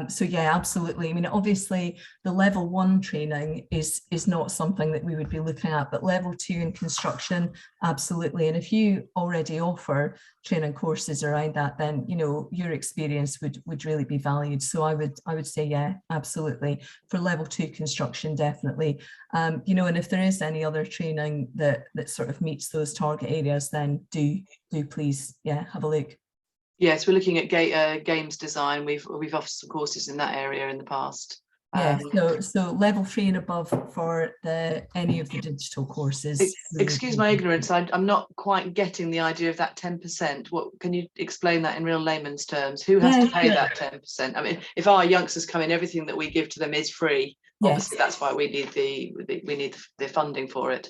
So yeah, absolutely. I mean, obviously the level 1 training is not something that we would be looking at, but level 2 in construction, absolutely. And if you already offer training courses around that, then, you know, your experience would really be valued. So I would say, yeah, absolutely. For level 2 construction, definitely. You know, and if there is any other training that sort of meets those target areas, then do please, yeah, have a look. Yes, we're looking at games design. We've offered some courses in that area in the past. Yeah, so level 3 and above for any of the digital courses. Excuse my ignorance, I'm not quite getting the idea of that 10%. What can you explain that in real layman's terms? Who has to pay that 10%? I mean, if our youngsters come in, everything that we give to them is free. Obviously, that's why we need the funding for it.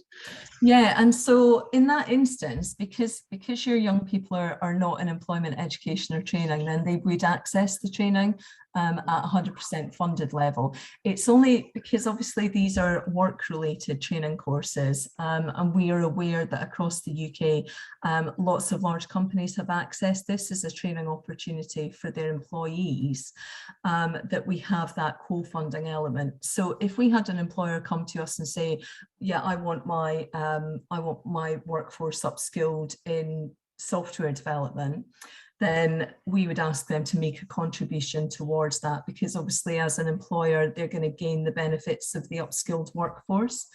Yeah, and so in that instance, because your young people are not in employment, education or training, then they would access the training at 100% funded level. It's only because obviously these are work-related training courses, and we are aware that across the UK, lots of large companies have accessed this as a training opportunity for their employees, that we have that co-funding element. So if we had an employer come to us and say, yeah, I want my workforce upskilled in software development, then we would ask them to make a contribution towards that, because obviously as an employer, they're going to gain the benefits of the upskilled workforce.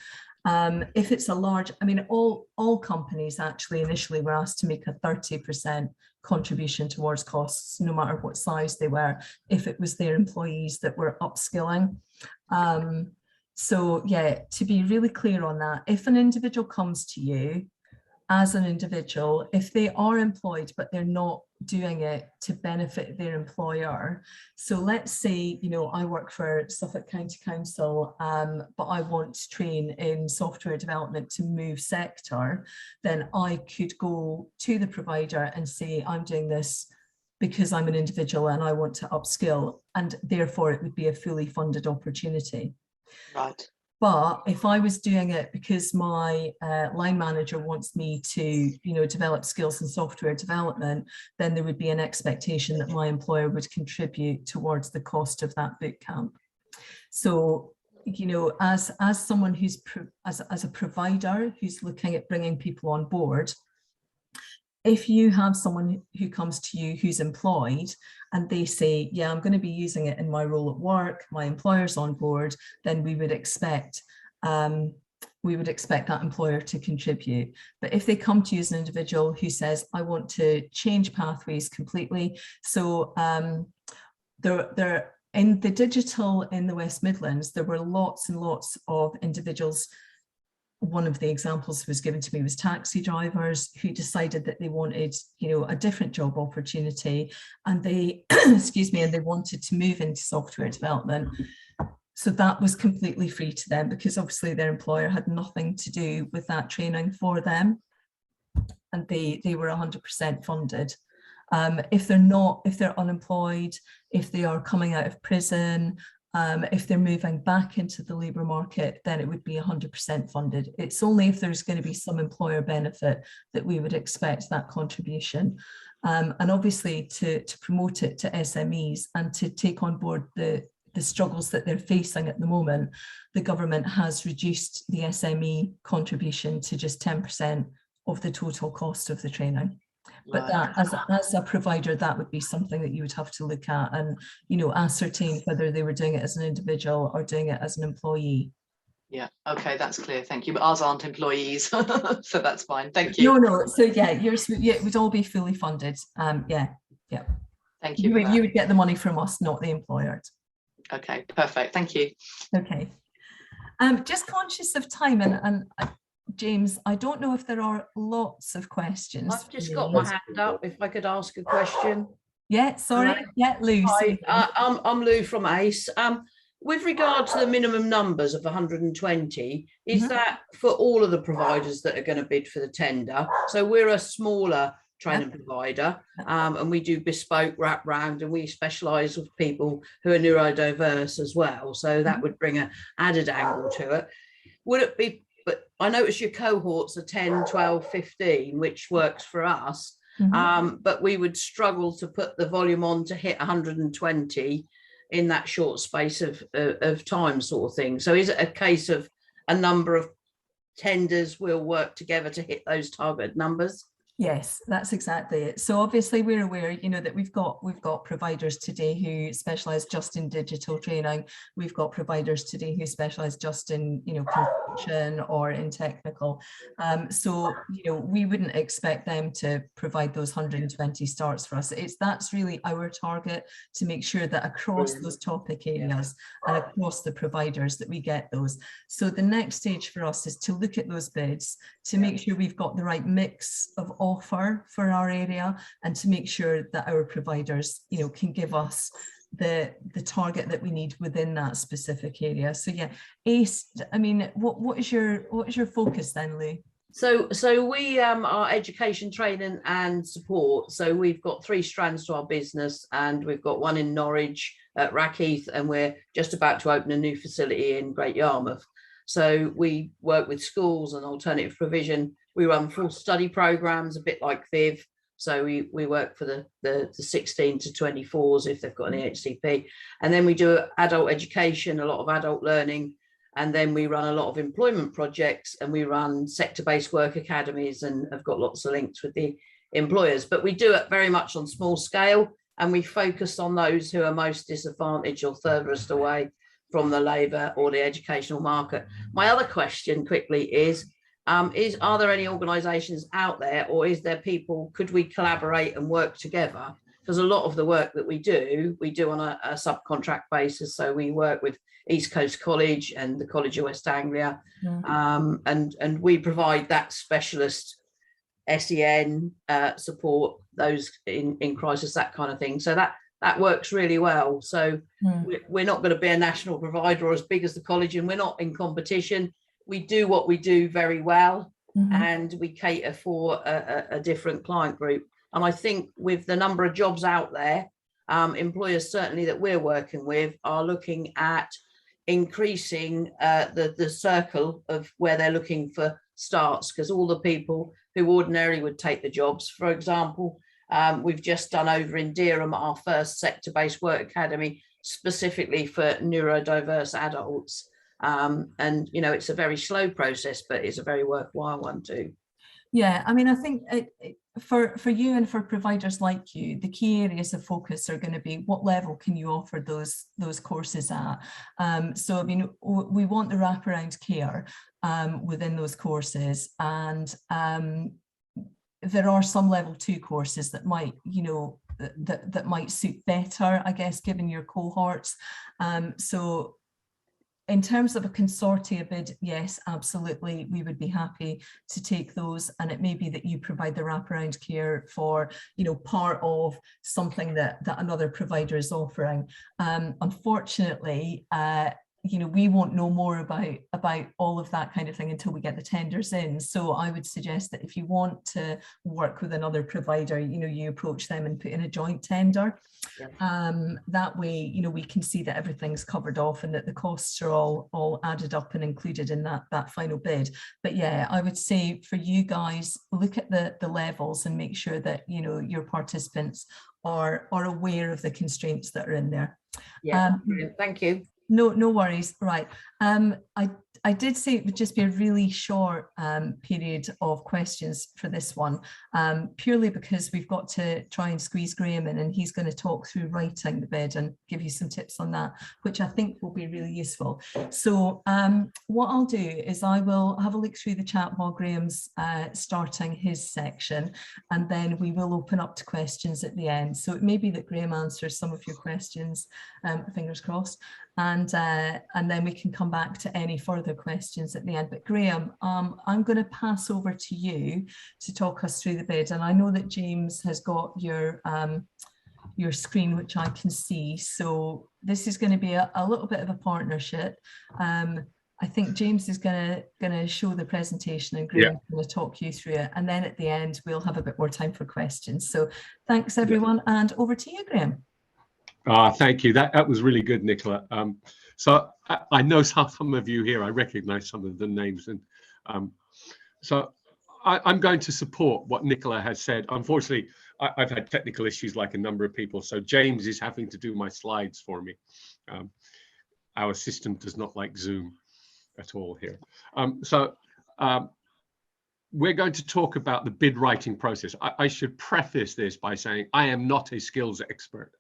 If it's a large, I mean, all companies actually initially were asked to make a 30% contribution towards costs, no matter what size they were, if it was their employees that were upskilling. So yeah, to be really clear on that, if an individual comes to you as an individual, if they are employed, but they're not doing it to benefit their employer. So let's say, you know, I work for Suffolk County Council, but I want to train in software development to move sector, then I could go to the provider and say, I'm doing this because I'm an individual and I want to upskill, and therefore it would be a fully funded opportunity. Right. But if I was doing it because my line manager wants me to, you know, develop skills in software development, then there would be an expectation that my employer would contribute towards the cost of that boot camp. So, you know, as someone who's as a provider who's looking at bringing people on board, if you have someone who comes to you who's employed and they say, yeah, I'm going to be using it in my role at work, my employer's on board, then we would expect that employer to contribute. But if they come to you as an individual who says, I want to change pathways completely. So there in the digital in the West Midlands, there were lots and lots of individuals. One of the examples was given to me was taxi drivers who decided that they wanted, you know, a different job opportunity, and they, excuse me, and they wanted to move into software development. So that was completely free to them, because obviously their employer had nothing to do with that training for them, and they were 100% funded. If they're unemployed, if they are coming out of prison, if they're moving back into the labour market, then it would be 100% funded. It's only if there's going to be some employer benefit that we would expect that contribution. And obviously to promote it to SMEs and to take on board the struggles that they're facing at the moment, the government has reduced the SME contribution to just 10% of the total cost of the training. But that, as a provider, that would be something that you would have to look at and, you know, ascertain whether they were doing it as an individual or doing it as an employee. Yeah, okay, that's clear. Thank you. But ours aren't employees, so that's fine. Thank you. No. So yeah, it would all be fully funded. Yeah. Thank you. You would get the money from us, not the employer. Okay, perfect. Thank you. Okay. Just conscious of time, and James, I don't know if there are lots of questions. I've just got my hand up. If I could ask a question. Yeah, sorry. Yeah, Lou. Hi, I'm Lou from ACE. With regard to the minimum numbers of 120, is that for all of the providers that are going to bid for the tender? So we're a smaller training provider, and we do bespoke wrap round, and we specialise with people who are neurodiverse as well. So that would bring an added angle to it. Would it be? But I notice your cohorts are 10, 12, 15, which works for us. But we would struggle to put the volume on to hit 120 in that short space of time, sort of thing. So is it a case of a number of tenders will work together to hit those target numbers? Yes, that's exactly it. So obviously we're aware, you know, that we've got providers today who specialize just in digital training. We've got providers today who specialize just in, you know, construction or in technical. So, you know, we wouldn't expect them to provide those 120 starts for us. That's really our target, to make sure that across those topic areas and across the providers that we get those. So the next stage for us is to look at those bids, to make sure we've got the right mix of offer for our area, and to make sure that our providers, you know, can give us the target that we need within that specific area. So yeah, Ace, I mean, what is your focus then, Lou? So we are education, training and support. So we've got 3 strands to our business, and we've got one in Norwich at Rackheath, and we're just about to open a new facility in Great Yarmouth. So we work with schools and alternative provision. We run full study programs, a bit like Viv. So we work for the 16 to 24s if they've got an EHCP. And then we do adult education, a lot of adult learning. And then we run a lot of employment projects, and we run sector-based work academies, and have got lots of links with the employers. But we do it very much on small scale, and we focus on those who are most disadvantaged or furthest away from the labour or the educational market. My other question quickly is are there any organisations out there, or is there people, could we collaborate and work together? Because a lot of the work that we do on a subcontract basis. So we work with East Coast College and the College of West Anglia, and we provide that specialist SEN support, those in crisis, that kind of thing. So that works really well. So we're not going to be a national provider or as big as the college, and we're not in competition. We do what we do very well, and we cater for a different client group. And I think with the number of jobs out there, employers certainly that we're working with are looking at increasing the circle of where they're looking for starts, because all the people who ordinarily would take the jobs, for example, we've just done over in Dereham our first sector-based work academy specifically for neurodiverse adults. And, you know, it's a very slow process, but it's a very worthwhile one too. Yeah, I mean, I think for you and for providers like you, the key areas of focus are going to be what level can you offer those courses at. So, I mean, we want the wraparound care within those courses, and there are some level 2 courses that might, you know, that might suit better, I guess, given your cohorts. So in terms of a consortia bid, yes, absolutely, we would be happy to take those. And it may be that you provide the wraparound care for, you know, part of something that another provider is offering. Unfortunately, you know, we won't know more about all of that kind of thing until we get the tenders in. So I would suggest that if you want to work with another provider, you know, you approach them and put in a joint tender. That way, you know, we can see that everything's covered off and that the costs are all added up and included in that final bid. But yeah, I would say for you guys, look at the levels and make sure that, you know, your participants are aware of the constraints that are in there. Yeah, thank you. No worries. Right. I did say it would just be a really short period of questions for this one, purely because we've got to try and squeeze Graham in, and he's going to talk through writing the bid and give you some tips on that, which I think will be really useful. So what I'll do is I will have a look through the chat while Graham's starting his section, and then we will open up to questions at the end. So it may be that Graham answers some of your questions, fingers crossed, and then we can come back to any further questions at the end. But Graham, I'm going to pass over to you to talk us through the bid, and I know that James has got your screen, which I can see. So this is going to be a little bit of a partnership. I think James is going to show the presentation, and Graham's going to talk you through it, and then at the end we'll have a bit more time for questions. So thanks everyone, and over to you, Graham. Thank you. That was really good, Nicola. So I know some of you here, I recognize some of the names, and so I'm going to support what Nicola has said. Unfortunately, I've had technical issues like a number of people, so James is having to do my slides for me. Our system does not like Zoom at all here. We're going to talk about the bid writing process. I should preface this by saying I am not a skills expert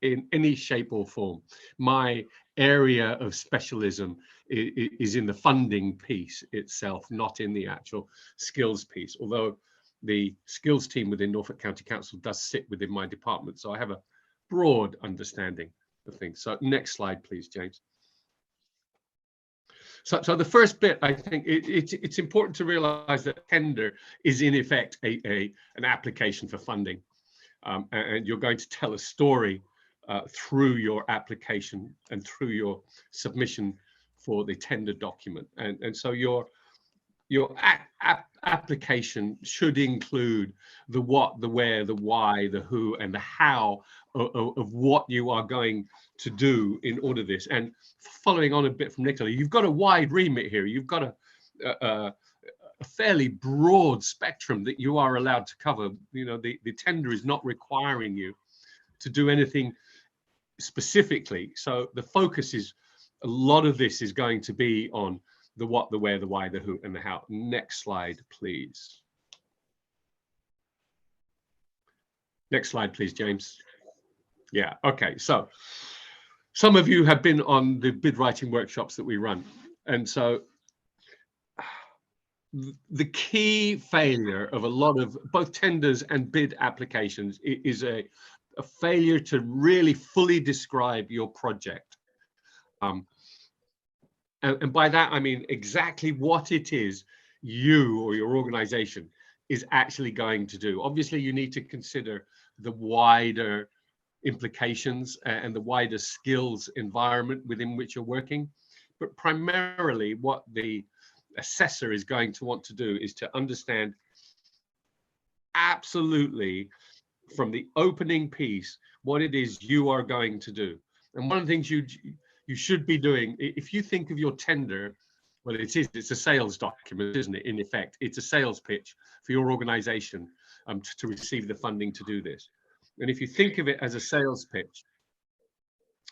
in any shape or form. My area of specialism is in the funding piece itself, not in the actual skills piece, although the skills team within Norfolk County Council does sit within my department, so I have a broad understanding of things. So next slide, please, James. So the first bit, I think it's important to realize that tender is in effect an application for funding, and you're going to tell a story through your application and through your submission for the tender document. And so your application should include the what, the where, the why, the who, and the how of what you are going to do in order this. And following on a bit from Nicola, you've got a wide remit here. You've got a fairly broad spectrum that you are allowed to cover. You know, the tender is not requiring you to do anything specifically. So the focus is, a lot of this is going to be on the what, the where, the why, the who, and the how. Next slide, please. Next slide, please, James. Yeah, okay. So some of you have been on the bid writing workshops that we run. And so the key failure of a lot of both tenders and bid applications is a failure to really fully describe your project. And by that, I mean exactly what it is you or your organization is actually going to do. Obviously, you need to consider the wider implications and the wider skills environment within which you're working. But primarily, what the assessor is going to want to do is to understand absolutely from the opening piece what it is you are going to do. And one of the things you should be doing, if you think of your tender, well, it's a sales document, isn't it? In effect, it's a sales pitch for your organization to receive the funding to do this. And if you think of it as a sales pitch,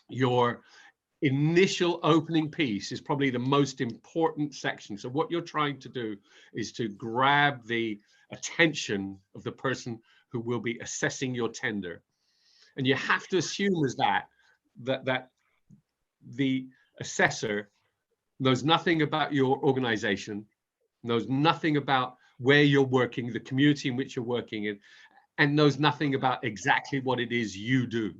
your initial opening piece is probably the most important section. So what you're trying to do is to grab the attention of the person who will be assessing your tender. And you have to assume as that the assessor knows nothing about your organization, knows nothing about where you're working, the community in which you're working in, and knows nothing about exactly what it is you do.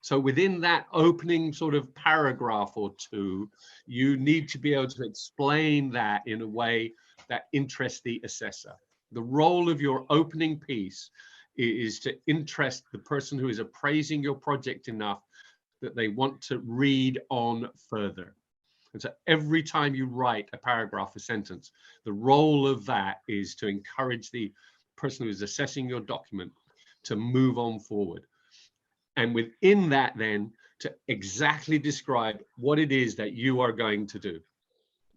So within that opening sort of paragraph or two, you need to be able to explain that in a way that interests the assessor. The role of your opening piece is to interest the person who is appraising your project enough that they want to read on further. And so every time you write a paragraph, a sentence, the role of that is to encourage the person who is assessing your document to move on forward. And within that, then, to exactly describe what it is that you are going to do.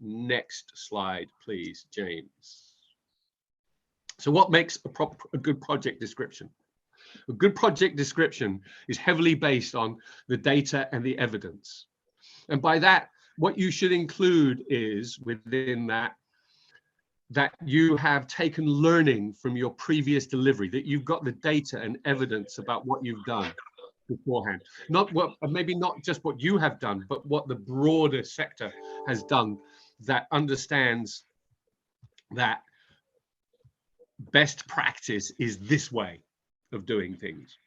Next slide, please, James. So what makes a good project description? A good project description is heavily based on the data and the evidence. And by that, what you should include is within that you have taken learning from your previous delivery, that you've got the data and evidence about what you've done beforehand. Maybe not just what you have done, but what the broader sector has done, that understands that best practice is this way of doing things,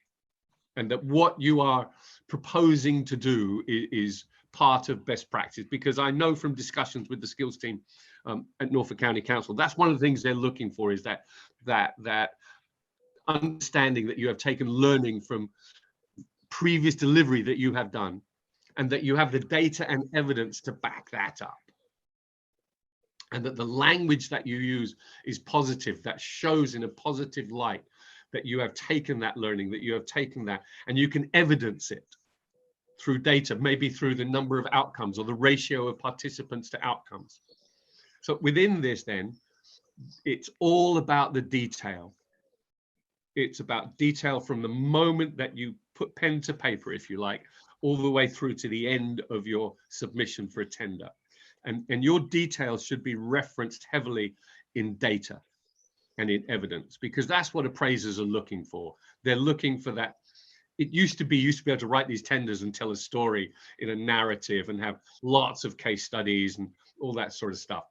and that what you are proposing to do is part of best practice. Because I know from discussions with the skills team at Norfolk County Council, that's one of the things they're looking for, is that understanding that you have taken learning from previous delivery that you have done, and that you have the data and evidence to back that up, and that the language that you use is positive, that shows in a positive light that you have taken that learning, that you have taken that, and you can evidence it through data, maybe through the number of outcomes or the ratio of participants to outcomes. So within this, then, it's all about the detail. It's about detail from the moment that you put pen to paper, if you like, all the way through to the end of your submission for a tender. And your details should be referenced heavily in data and in evidence, because that's what appraisers are looking for. They're looking for that. It used to be able to write these tenders and tell a story in a narrative and have lots of case studies and all that sort of stuff.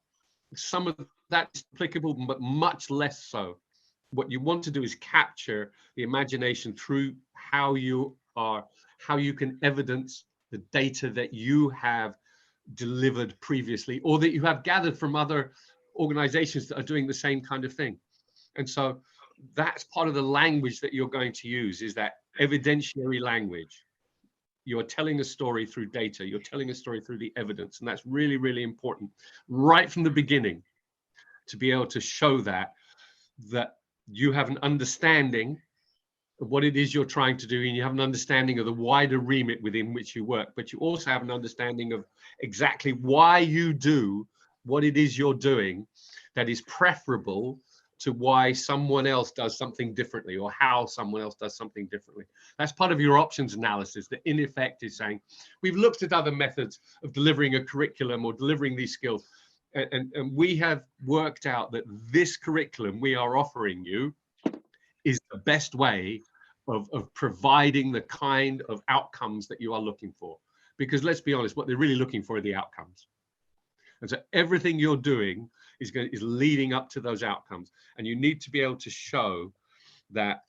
Some of that's applicable, but much less so. What you want to do is capture the imagination through how you can evidence the data that you have delivered previously, or that you have gathered from other organizations that are doing the same kind of thing. And so that's part of the language that you're going to use, is that evidentiary language. You're telling a story through data, you're telling a story through the evidence, and that's really, really important right from the beginning, to be able to show that you have an understanding of what it is you're trying to do, and you have an understanding of the wider remit within which you work, but you also have an understanding of exactly why you do what it is you're doing that is preferable to why someone else does something differently, or how someone else does something differently. That's part of your options analysis, that in effect is saying, we've looked at other methods of delivering a curriculum or delivering these skills, and we have worked out that this curriculum we are offering you is the best way of providing the kind of outcomes that you are looking for. Because let's be honest, what they're really looking for are the outcomes. And so everything you're doing is leading up to those outcomes. And you need to be able to show that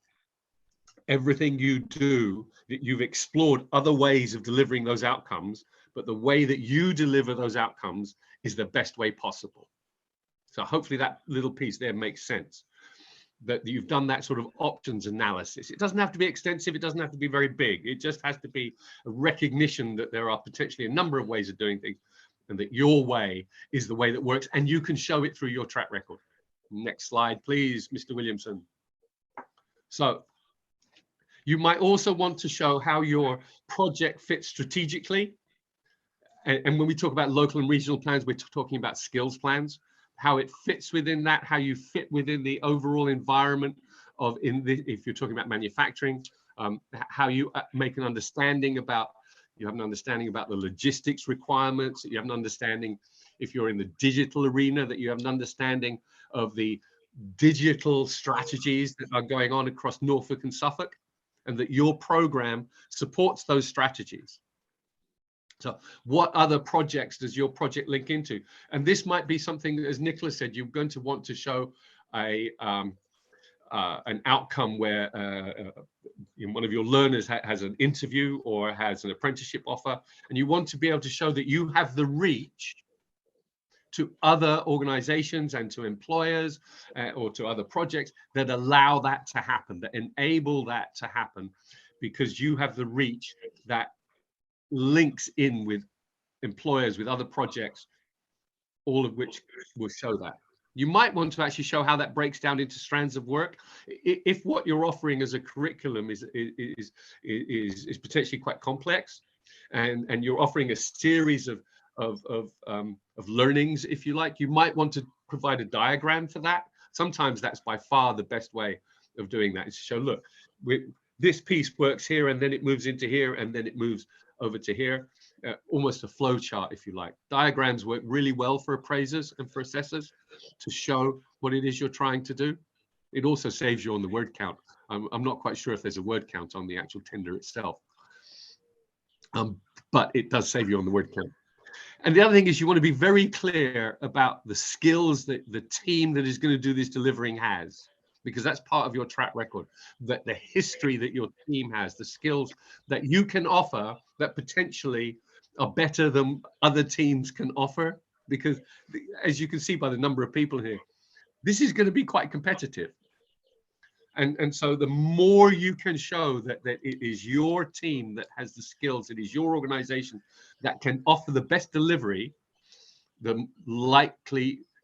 everything you do, that you've explored other ways of delivering those outcomes, but the way that you deliver those outcomes is the best way possible. So hopefully that little piece there makes sense, that you've done that sort of options analysis. It doesn't have to be extensive. It doesn't have to be very big. It just has to be a recognition that there are potentially a number of ways of doing things, and that your way is the way that works, and you can show it through your track record. Next slide, please, Mr. Williamson. So you might also want to show how your project fits strategically. And when we talk about local and regional plans, we're talking about skills plans, how it fits within that, how you fit within the overall environment of, if you're talking about manufacturing, how you make an understanding about, you have an understanding about the logistics requirements, you have an understanding, if you're in the digital arena, that you have an understanding of the digital strategies that are going on across Norfolk and Suffolk, and that your program supports those strategies. So what other projects does your project link into? And this might be something, as Nicola said, you're going to want to show an outcome where one of your learners has an interview or has an apprenticeship offer, and you want to be able to show that you have the reach to other organizations and to employers or to other projects that allow that to happen, that enable that to happen, because you have the reach that links in with employers, with other projects, all of which will show that. You might want to actually show how that breaks down into strands of work. If what you're offering as a curriculum is potentially quite complex, and you're offering a series of learnings, if you like, you might want to provide a diagram for that. Sometimes that's by far the best way of doing that, is to show, look, this piece works here, and then it moves into here, and then it moves over to here, almost a flow chart, if you like. Diagrams work really well for appraisers and for assessors to show what it is you're trying to do. It also saves you on the word count. I'm not quite sure if there's a word count on the actual tender itself, but it does save you on the word count. And the other thing is, you want to be very clear about the skills that the team that is going to do this delivering has, because that's part of your track record, that the history that your team has, the skills that you can offer that potentially are better than other teams can offer. Because as you can see by the number of people here, this is going to be quite competitive. And so the more you can show that it is your team that has the skills, it is your organization that can offer the best delivery, the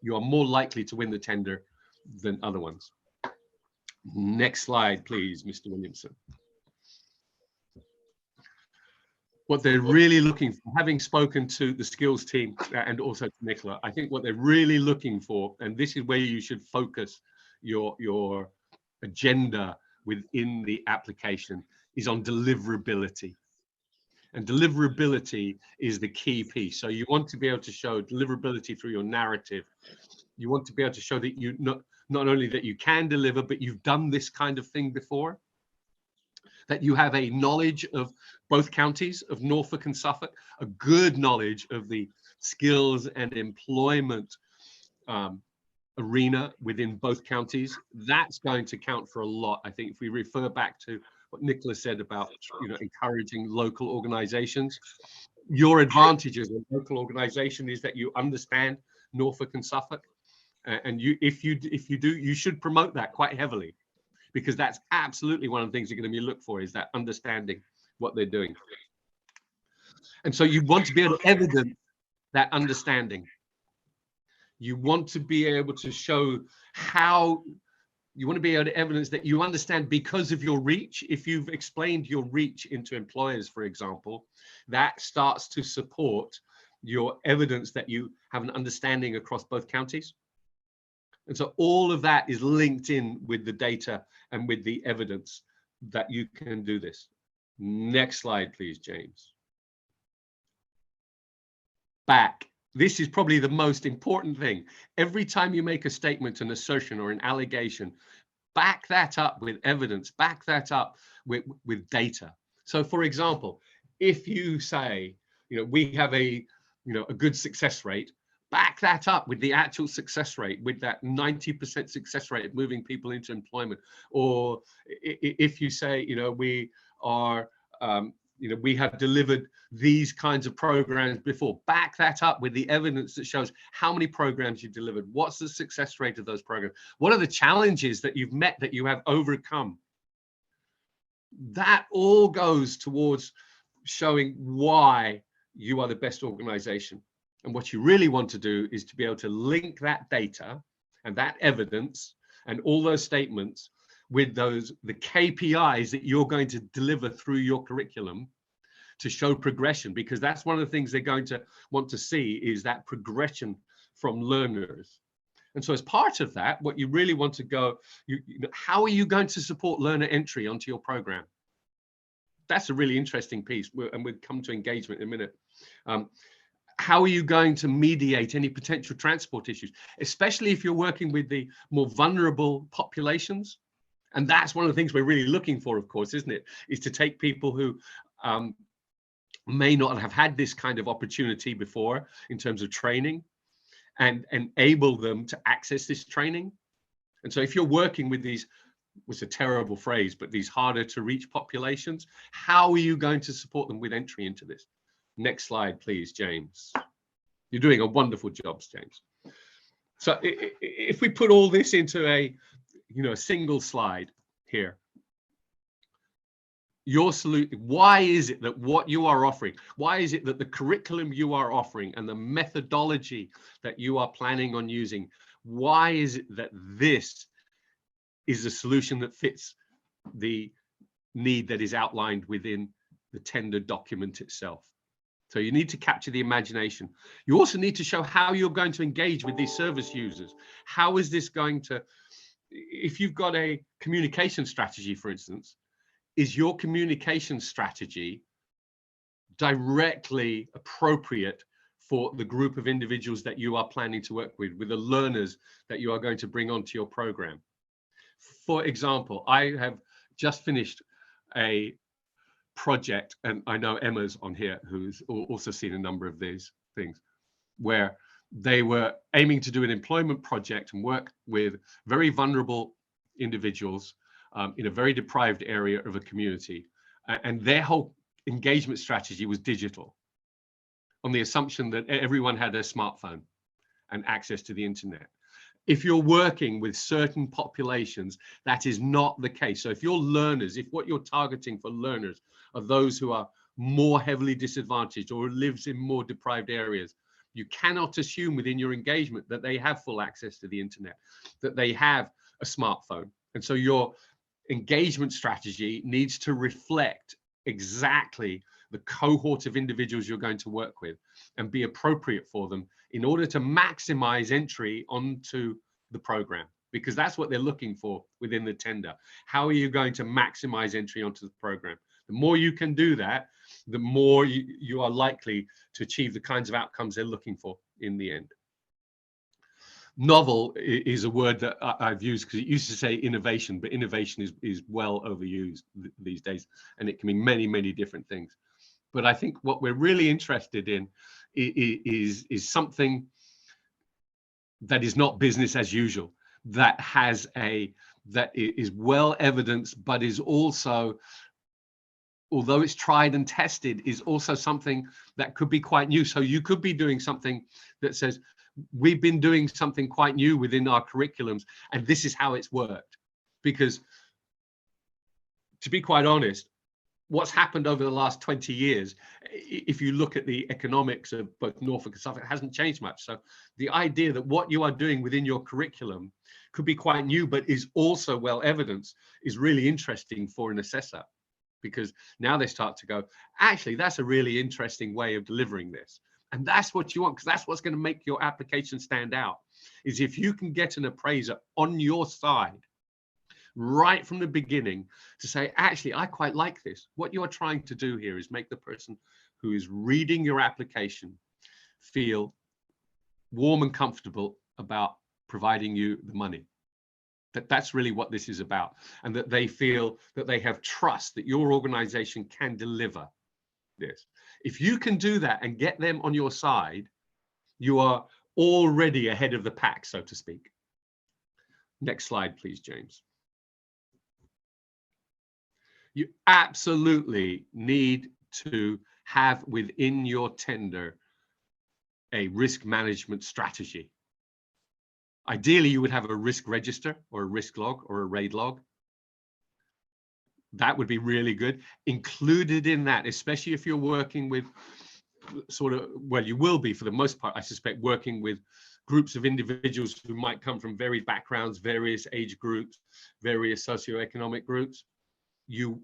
you are more likely to win the tender than other ones. Next slide, please, Mr. Williamson. what they're really looking for, having spoken to the skills team and also to Nicola, I think what they're really looking for, and this is where you should focus your agenda within the application, is on deliverability. And deliverability is the key piece. So you want to be able to show deliverability through your narrative. You want to be able to show that you not only that you can deliver, but you've done this kind of thing before, that you have a knowledge of both counties of Norfolk and Suffolk, a good knowledge of the skills and employment arena within both counties. That's going to count for a lot. I think if we refer back to what Nicola said about, encouraging local organizations, your advantage as a local organization is that you understand Norfolk and Suffolk, and if you do, you should promote that quite heavily, because that's absolutely one of the things you're going to be looked for, is that understanding what they're doing. And so you want to be able to evidence that understanding. You want to be able to show how, you want to be able to evidence that you understand because of your reach. If you've explained your reach into employers, for example, that starts to support your evidence that you have an understanding across both counties. And so all of that is linked in with the data and with the evidence that you can do this. Next slide, please, James. Back. This is probably the most important thing. Every time you make a statement, an assertion, or an allegation, back that up with evidence, back that up with data. So for example, if you say, we have a good success rate, back that up with the actual success rate, with that 90% success rate of moving people into employment. Or if you say, we are, we have delivered these kinds of programs before, back that up with the evidence that shows how many programs you delivered, what's the success rate of those programs, what are the challenges that you've met, that you have overcome. That all goes towards showing why you are the best organization. And what you really want to do is to be able to link that data and that evidence and all those statements with the KPIs that you're going to deliver through your curriculum to show progression, because that's one of the things they're going to want to see, is that progression from learners. And so as part of that, what you really want to go, how are you going to support learner entry onto your program? That's a really interesting piece, and we'll come to engagement in a minute. How are you going to mediate any potential transport issues, especially if you're working with the more vulnerable populations? And that's one of the things we're really looking for, of course, isn't it? Is to take people who may not have had this kind of opportunity before in terms of training, and enable them to access this training. And so if you're working with these, was a terrible phrase, but these harder to reach populations, how are you going to support them with entry into this? Next slide, please, James. You're doing a wonderful job, James. So if we put all this into a single slide here, your solution, why is it that what you are offering, why is it that the curriculum you are offering and the methodology that you are planning on using, why is it that this is a solution that fits the need that is outlined within the tender document itself? So you need to capture the imagination. You also need to show how you're going to engage with these service users. How is this going to, if you've got a communication strategy, for instance, is your communication strategy directly appropriate for the group of individuals that you are planning to work with the learners that you are going to bring onto your program? For example, I have just finished a project, and I know Emma's on here, who's also seen a number of these things, where they were aiming to do an employment project and work with very vulnerable individuals in a very deprived area of a community. And their whole engagement strategy was digital, on the assumption that everyone had a smartphone and access to the internet. If you're working with certain populations, that is not the case. So if your learners, if what you're targeting for learners are those who are more heavily disadvantaged or lives in more deprived areas, you cannot assume within your engagement that they have full access to the internet, that they have a smartphone. And so your engagement strategy needs to reflect exactly the cohort of individuals you're going to work with, and be appropriate for them in order to maximize entry onto the program, because that's what they're looking for within the tender. How are you going to maximize entry onto the program? The more you can do that, the more you are likely to achieve the kinds of outcomes they're looking for in the end. Novel is a word that I've used because it used to say innovation, but innovation is well overused these days, and it can mean many, many different things. But I think what we're really interested in is something that is not business as usual, that is well evidenced, but is also, although it's tried and tested, is also something that could be quite new. So you could be doing something that says, we've been doing something quite new within our curriculums, and this is how it's worked. Because to be quite honest, what's happened over the last 20 years, if you look at the economics of both Norfolk and Suffolk, it hasn't changed much. So the idea that what you are doing within your curriculum could be quite new, but is also well evidenced, is really interesting for an assessor, because now they start to go, actually, that's a really interesting way of delivering this. And that's what you want, because that's what's going to make your application stand out, is if you can get an appraiser on your side right from the beginning to say, actually, I quite like this. What you are trying to do here is make the person who is reading your application feel warm and comfortable about providing you the money. That's really what this is about, and that they feel that they have trust that your organization can deliver this. If you can do that and get them on your side, you are already ahead of the pack, so to speak. Next slide, please, James. You absolutely need to have within your tender a risk management strategy. Ideally, you would have a risk register or a risk log or a RAID log. That would be really good. Included in that, especially if you're working with sort of, well, you will be for the most part, I suspect, working with groups of individuals who might come from varied backgrounds, various age groups, various socioeconomic groups. You,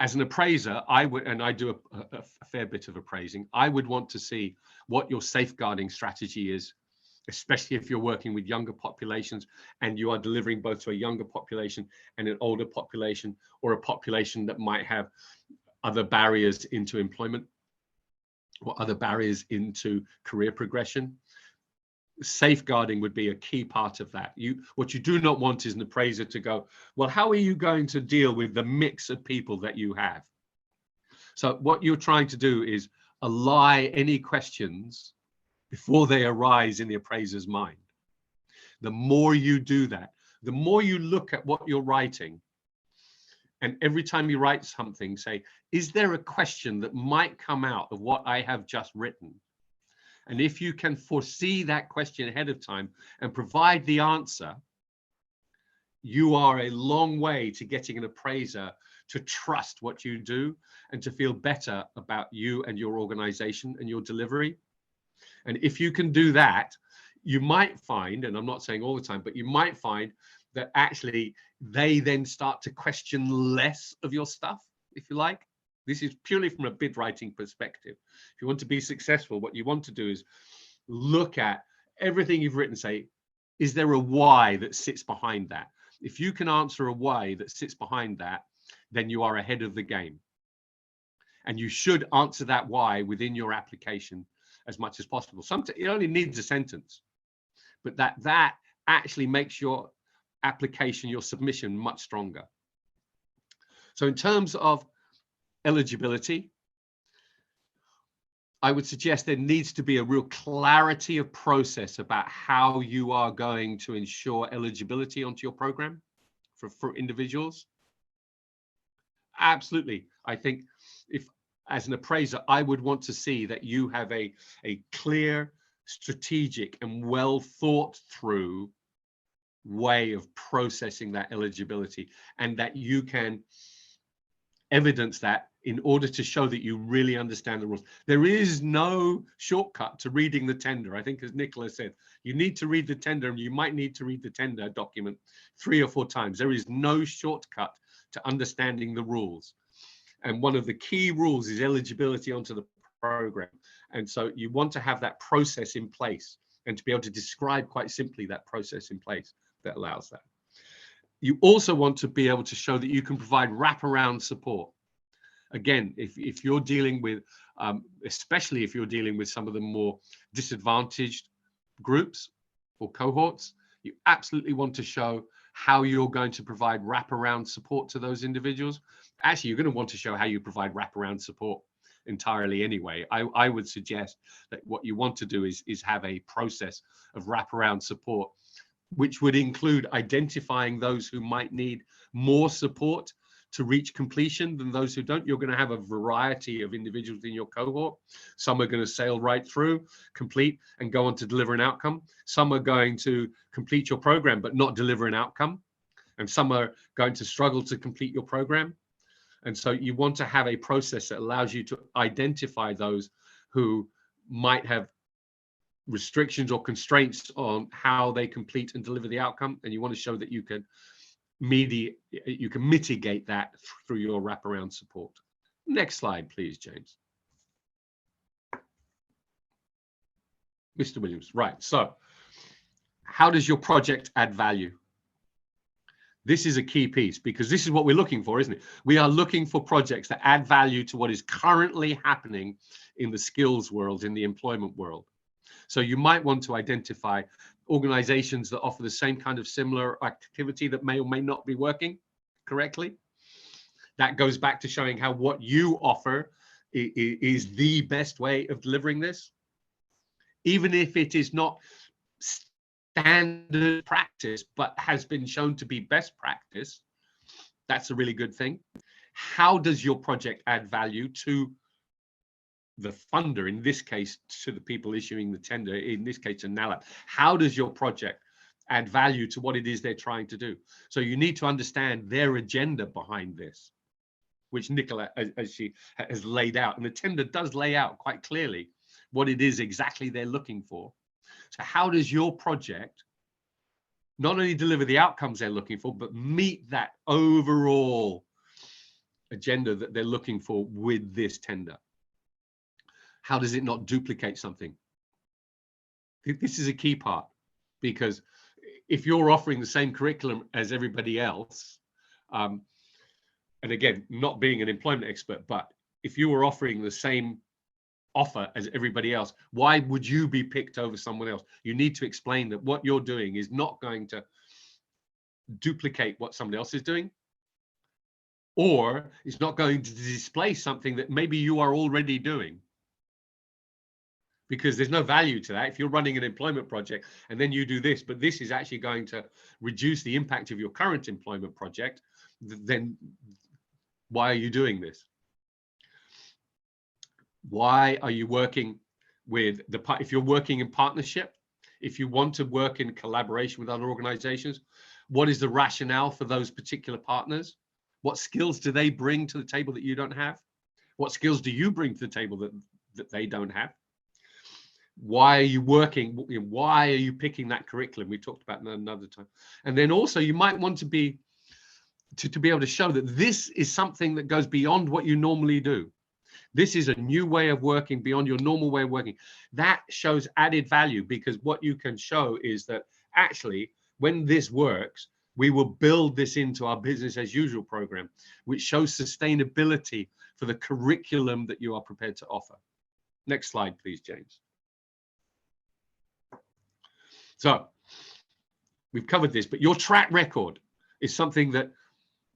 as an appraiser, I would, and I do a fair bit of appraising, I would want to see what your safeguarding strategy is, especially if you're working with younger populations and you are delivering both to a younger population and an older population, or a population that might have other barriers into employment or other barriers into career progression. Safeguarding would be a key part of that. What you do not want is an appraiser to go, well, how are you going to deal with the mix of people that you have? So what you're trying to do is allay any questions before they arise in the appraiser's mind. The more you do that, the more you look at what you're writing, and every time you write something, say, is there a question that might come out of what I have just written? And if you can foresee that question ahead of time and provide the answer, you are a long way to getting an appraiser to trust what you do and to feel better about you and your organization and your delivery. And if you can do that, you might find, and I'm not saying all the time, but you might find that actually they then start to question less of your stuff, if you like. This is purely from a bid writing perspective. If you want to be successful, what you want to do is look at everything you've written, say, is there a why that sits behind that? If you can answer a why that sits behind that, then you are ahead of the game. And you should answer that why within your application as much as possible. Sometimes it only needs a sentence, but that actually makes your application, your submission, much stronger. So in terms of eligibility, I would suggest there needs to be a real clarity of process about how you are going to ensure eligibility onto your program for individuals. Absolutely. I think if, as an appraiser, I would want to see that you have a clear, strategic, and well thought through way of processing that eligibility, and that you can evidence that in order to show that you really understand the rules. There is no shortcut to reading the tender. I think, as Nicola said, you need to read the tender, and you might need to read the tender document 3 or 4 times. There is no shortcut to understanding the rules. And one of the key rules is eligibility onto the program. And so you want to have that process in place and to be able to describe quite simply that process in place that allows that. You also want to be able to show that you can provide wraparound support. Again, if you're dealing with, especially if you're dealing with some of the more disadvantaged groups or cohorts, you absolutely want to show how you're going to provide wraparound support to those individuals. Actually, you're going to want to show how you provide wraparound support entirely anyway. I would suggest that what you want to do is have a process of wraparound support, which would include identifying those who might need more support to reach completion than those who don't. You're going to have a variety of individuals in your cohort. Some are going to sail right through, complete, and go on to deliver an outcome. Some are going to complete your program but not deliver an outcome. And some are going to struggle to complete your program. And so you want to have a process that allows you to identify those who might have restrictions or constraints on how they complete and deliver the outcome. And you want to show that you can mitigate that through your wraparound support. Next slide, please, James. Mr. Williams, right. So how does your project add value? This is a key piece because this is what we're looking for, isn't it? We are looking for projects that add value to what is currently happening in the skills world, in the employment world. So you might want to identify organizations that offer the same kind of similar activity that may or may not be working correctly. That goes back to showing how what you offer is the best way of delivering this. Even if it is not standard practice, but has been shown to be best practice, that's a really good thing. How does your project add value to the funder, in this case, to the people issuing the tender, in this case, to NALAP? How does your project add value to what it is they're trying to do? So you need to understand their agenda behind this, which Nicola, as she has laid out, and the tender does lay out quite clearly what it is exactly they're looking for. So how does your project not only deliver the outcomes they're looking for, but meet that overall agenda that they're looking for with this tender? How does it not duplicate something? This is a key part, because if you're offering the same curriculum as everybody else, and again, not being an employment expert, but if you were offering the same offer as everybody else, why would you be picked over someone else? You need to explain that what you're doing is not going to duplicate what somebody else is doing, or it's not going to displace something that maybe you are already doing. Because there's no value to that. If you're running an employment project and then you do this, but this is actually going to reduce the impact of your current employment project, then why are you doing this? Why are you working with if you're working in partnership, if you want to work in collaboration with other organizations, what is the rationale for those particular partners? What skills do they bring to the table that you don't have? What skills do you bring to the table that they don't have? Why are you working? Why are you picking that curriculum? We talked about that another time. And then also you might want to be able to show that this is something that goes beyond what you normally do. This is a new way of working beyond your normal way of working. That shows added value, because what you can show is that actually when this works, we will build this into our business as usual program, which shows sustainability for the curriculum that you are prepared to offer. Next slide, please, James. So we've covered this, but your track record is something that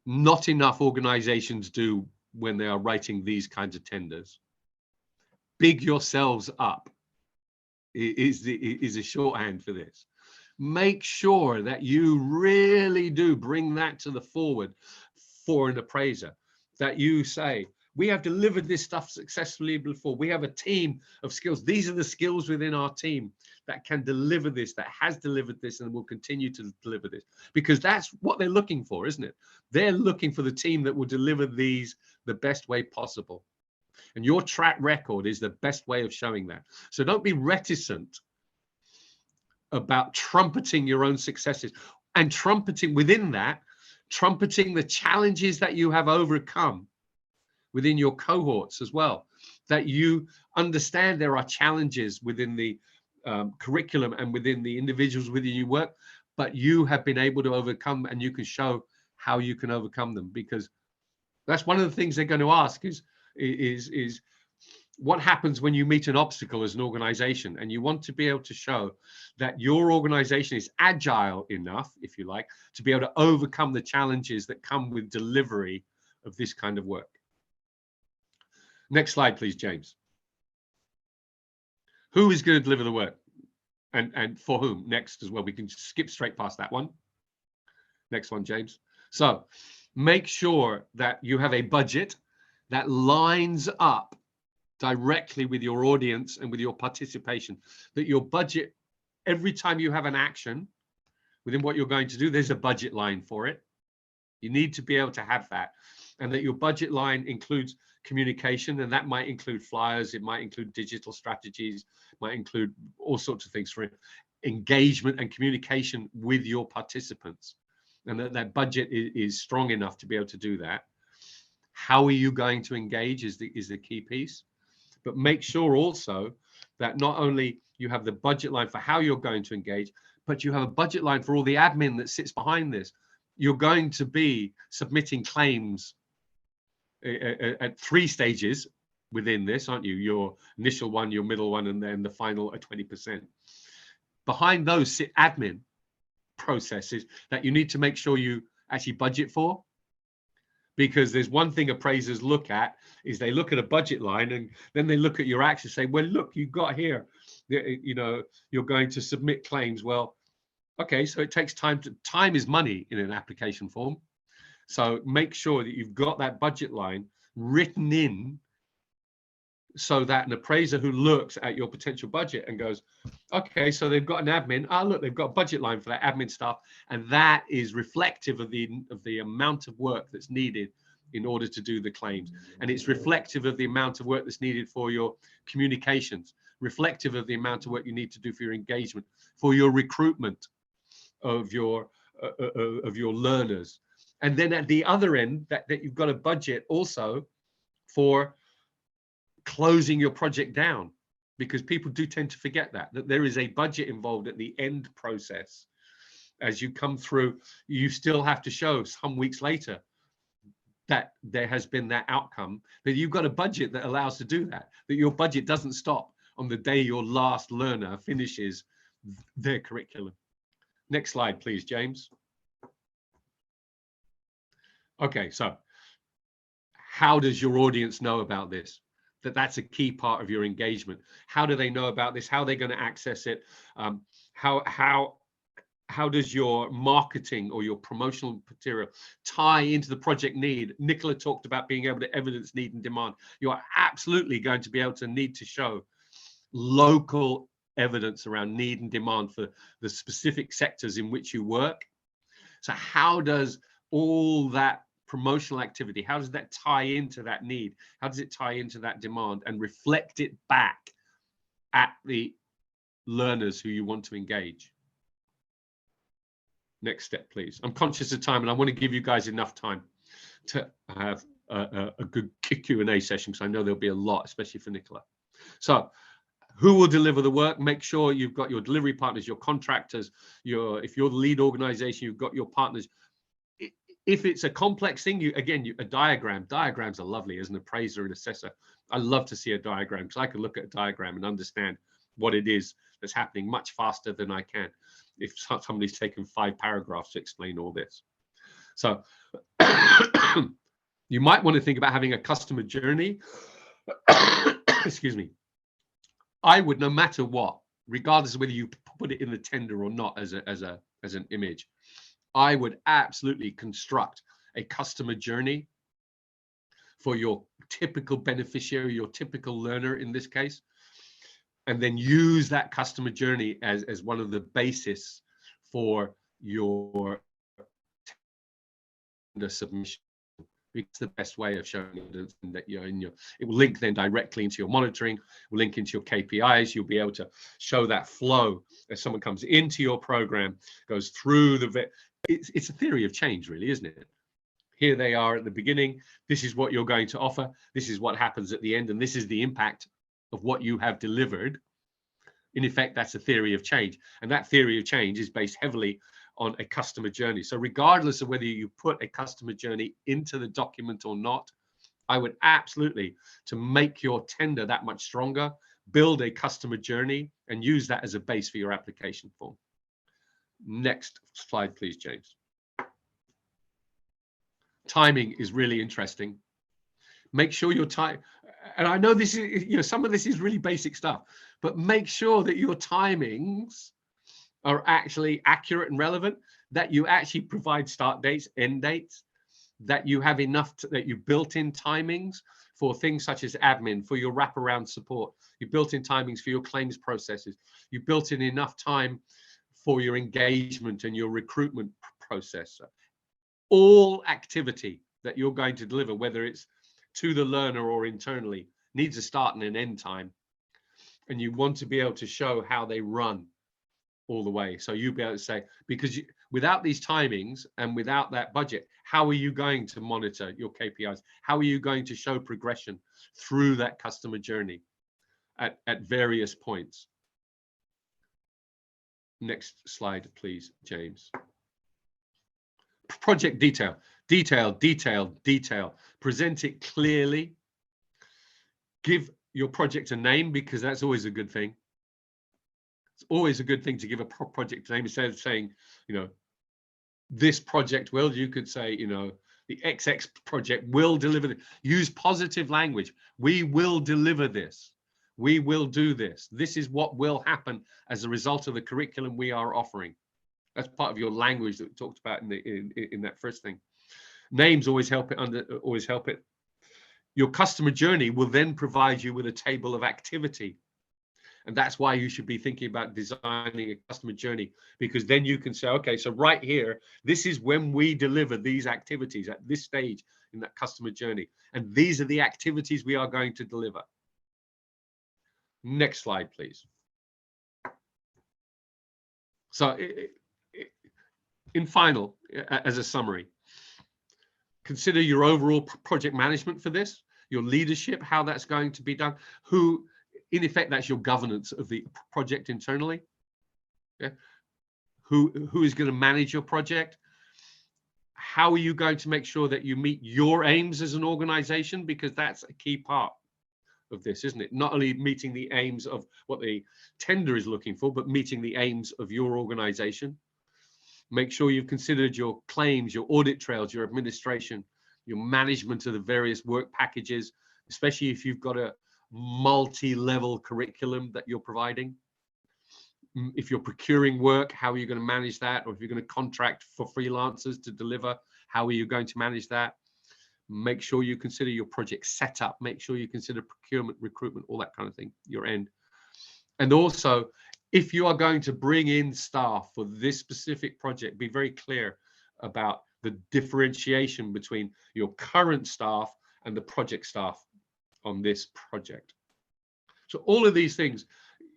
not enough organizations do when they are writing these kinds of tenders. Big yourselves up is a shorthand for this. Make sure that you really do bring that to the forward for an appraiser, that you say, we have delivered this stuff successfully before. We have a team of skills. These are the skills within our team that can deliver this, that has delivered this, and will continue to deliver this. Because that's what they're looking for, isn't it? They're looking for the team that will deliver these the best way possible. And your track record is the best way of showing that. So don't be reticent about trumpeting your own successes, and trumpeting within that, trumpeting the challenges that you have overcome within your cohorts as well, that you understand there are challenges within the curriculum and within the individuals within your work, but you have been able to overcome, and you can show how you can overcome them. Because that's one of the things they're going to ask is what happens when you meet an obstacle as an organization, and you want to be able to show that your organization is agile enough, if you like, to be able to overcome the challenges that come with delivery of this kind of work. Next slide, please, James. Who is going to deliver the work, and for whom? Next as well. We can skip straight past that one. Next one, James. So make sure that you have a budget that lines up directly with your audience and with your participation, that your budget, every time you have an action within what you're going to do, there's a budget line for it. You need to be able to have that, and that your budget line includes communication, and that might include flyers, it might include digital strategies, might include all sorts of things for engagement and communication with your participants, and that budget is strong enough to be able to do that. How are you going to engage is the key piece. But make sure also that not only you have the budget line for how you're going to engage, but you have a budget line for all the admin that sits behind this. You're going to be submitting claims at 3 stages within this, aren't you? Your initial one, your middle one, and then the final at 20%. Behind those sit admin processes that you need to make sure you actually budget for. Because there's one thing appraisers look at, is they look at a budget line, and then they look at your actions, say, well, look, you got here, you know, you're going to submit claims. Well, okay, so it takes time. Time is money in an application form. So make sure that you've got that budget line written in, so that an appraiser who looks at your potential budget and goes, okay, so they've got an admin, look, they've got a budget line for that admin staff, and that is reflective of the amount of work that's needed in order to do the claims, and it's reflective of the amount of work that's needed for your communications, reflective of the amount of work you need to do for your engagement, for your recruitment of your learners. And then at the other end, that you've got a budget also for closing your project down, because people do tend to forget that there is a budget involved at the end process. As you come through, you still have to show some weeks later that there has been that outcome, that you've got a budget that allows to do that, that your budget doesn't stop on the day your last learner finishes their curriculum. Next slide, please, James. Okay, so how does your audience know about this? That's a key part of your engagement. How do they know about this? How are they going to access it? How does your marketing or your promotional material tie into the project need? Nicola talked about being able to evidence need and demand. You are absolutely going to be able to need to show local evidence around need and demand for the specific sectors in which you work. So how does all that promotional activity, how does that tie into that need? How does it tie into that demand and reflect it back at the learners who you want to engage? Next step, please. I'm conscious of time, and I want to give you guys enough time to have a good Q&A session, because I know there'll be a lot, especially for Nicola. So who will deliver the work? Make sure you've got your delivery partners, your contractors, if you're the lead organization, you've got your partners. If it's a complex thing, a diagram. Diagrams are lovely as an appraiser and assessor. I love to see a diagram, because I can look at a diagram and understand what it is that's happening much faster than I can if somebody's taken 5 paragraphs to explain all this. So you might want to think about having a customer journey. Excuse me. I would, no matter what, regardless of whether you put it in the tender or not as an image, I would absolutely construct a customer journey for your typical beneficiary, your typical learner in this case, and then use that customer journey as one of the basis for your tender submission. It's the best way of showing evidence that you're in your. It will link then directly into your monitoring, will link into your KPIs. You'll be able to show that flow as someone comes into your program, goes through the. It's a theory of change, really, isn't it? Here they are at the beginning. This is what you're going to offer. This is what happens at the end. And this is the impact of what you have delivered. In effect, that's a theory of change. And that theory of change is based heavily on a customer journey. So regardless of whether you put a customer journey into the document or not, I would absolutely, to make your tender that much stronger, build a customer journey and use that as a base for your application form. Next slide, please, James. Timing is really interesting. Make sure your time, and I know this is, you know, some of this is really basic stuff, but make sure that your timings are actually accurate and relevant, that you actually provide start dates, end dates, that you have enough, that you built in timings for things such as admin, for your wraparound support. You built in timings for your claims processes. You built in enough time for your engagement and your recruitment process. All activity that you're going to deliver, whether it's to the learner or internally, needs a start and an end time. And you want to be able to show how they run all the way. So you'll be able to say, because without these timings and without that budget, how are you going to monitor your KPIs? How are you going to show progression through that customer journey at various points? Next slide, please, James. Project detail, detail, detail, detail. Present it clearly. Give your project a name, because that's always a good thing. It's always a good thing to give a project name instead of saying, you know, this project will. You could say, you know, the XX project will deliver. Use positive language. We will deliver this. We will do this. This is what will happen as a result of the curriculum we are offering. That's part of your language that we talked about in that first thing. Names always help it. Your customer journey will then provide you with a table of activity. And that's why you should be thinking about designing a customer journey, because then you can say, okay, so right here, this is when we deliver these activities at this stage in that customer journey. And these are the activities we are going to deliver. Next slide, please. So in final, as a summary, consider your overall project management for this, your leadership, how that's going to be done, who, in effect, that's your governance of the project internally. Okay. Who is going to manage your project? How are you going to make sure that you meet your aims as an organization? Because that's a key part of this, isn't it? Not only meeting the aims of what the tender is looking for, but meeting the aims of your organization. Make sure you've considered your claims, your audit trails, your administration, your management of the various work packages, especially if you've got a multi-level curriculum that you're providing. If you're procuring work, how are you going to manage that? Or if you're going to contract for freelancers to deliver, how are you going to manage that? Make sure you consider your project setup. Make sure you consider procurement, recruitment, all that kind of thing, your end. And also, if you are going to bring in staff for this specific project, be very clear about the differentiation between your current staff and the project staff on this project. So all of these things,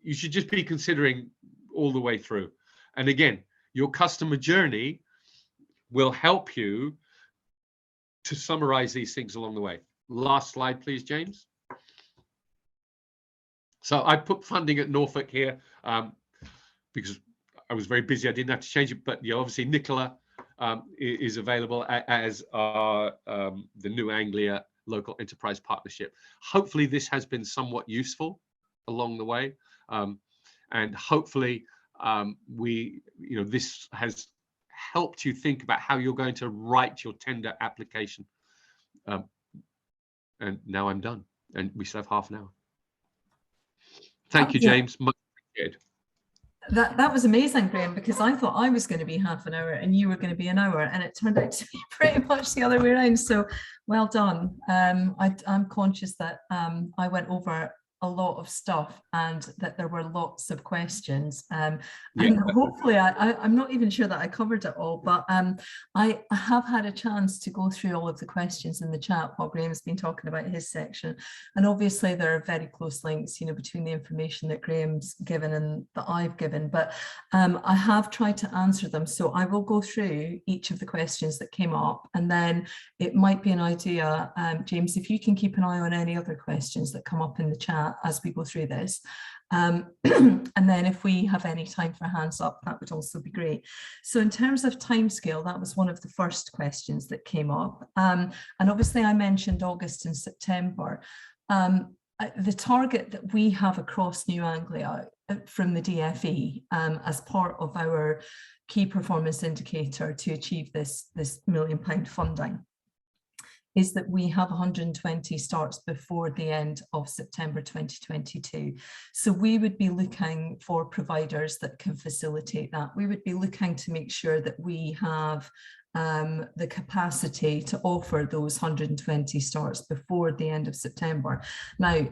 you should just be considering all the way through. And again, your customer journey will help you to summarize these things along the way. Last slide, please, James. So I put funding at Norfolk here because I was very busy. I didn't have to change it, but obviously Nicola is available as the new Anglia Local Enterprise Partnership. Hopefully this has been somewhat useful along the way, and hopefully this has helped you think about how you're going to write your tender application. And now I'm done, and we still have half an hour. Thank you, James. Much appreciated. That was amazing, Graham, because I thought I was going to be half an hour and you were going to be an hour, and it turned out to be pretty much the other way around. So well done. I'm conscious that I went over a lot of stuff and that there were lots of questions. And hopefully I'm not even sure that I covered it all, but I have had a chance to go through all of the questions in the chat while Graham's been talking about his section. And obviously there are very close links, you know, between the information that Graham's given and that I've given, but I have tried to answer them. So I will go through each of the questions that came up, and then it might be an idea, James, if you can keep an eye on any other questions that come up in the chat as we go through this. And then if we have any time for hands up, that would also be great. So in terms of timescale, that was one of the first questions that came up. And obviously I mentioned August and September. The target that we have across New Anglia from the DFE as part of our key performance indicator to achieve this £1 million funding is that we have 120 starts before the end of September 2022. So we would be looking for providers that can facilitate that. We would be looking to make sure that we have the capacity to offer those 120 starts before the end of September. Now,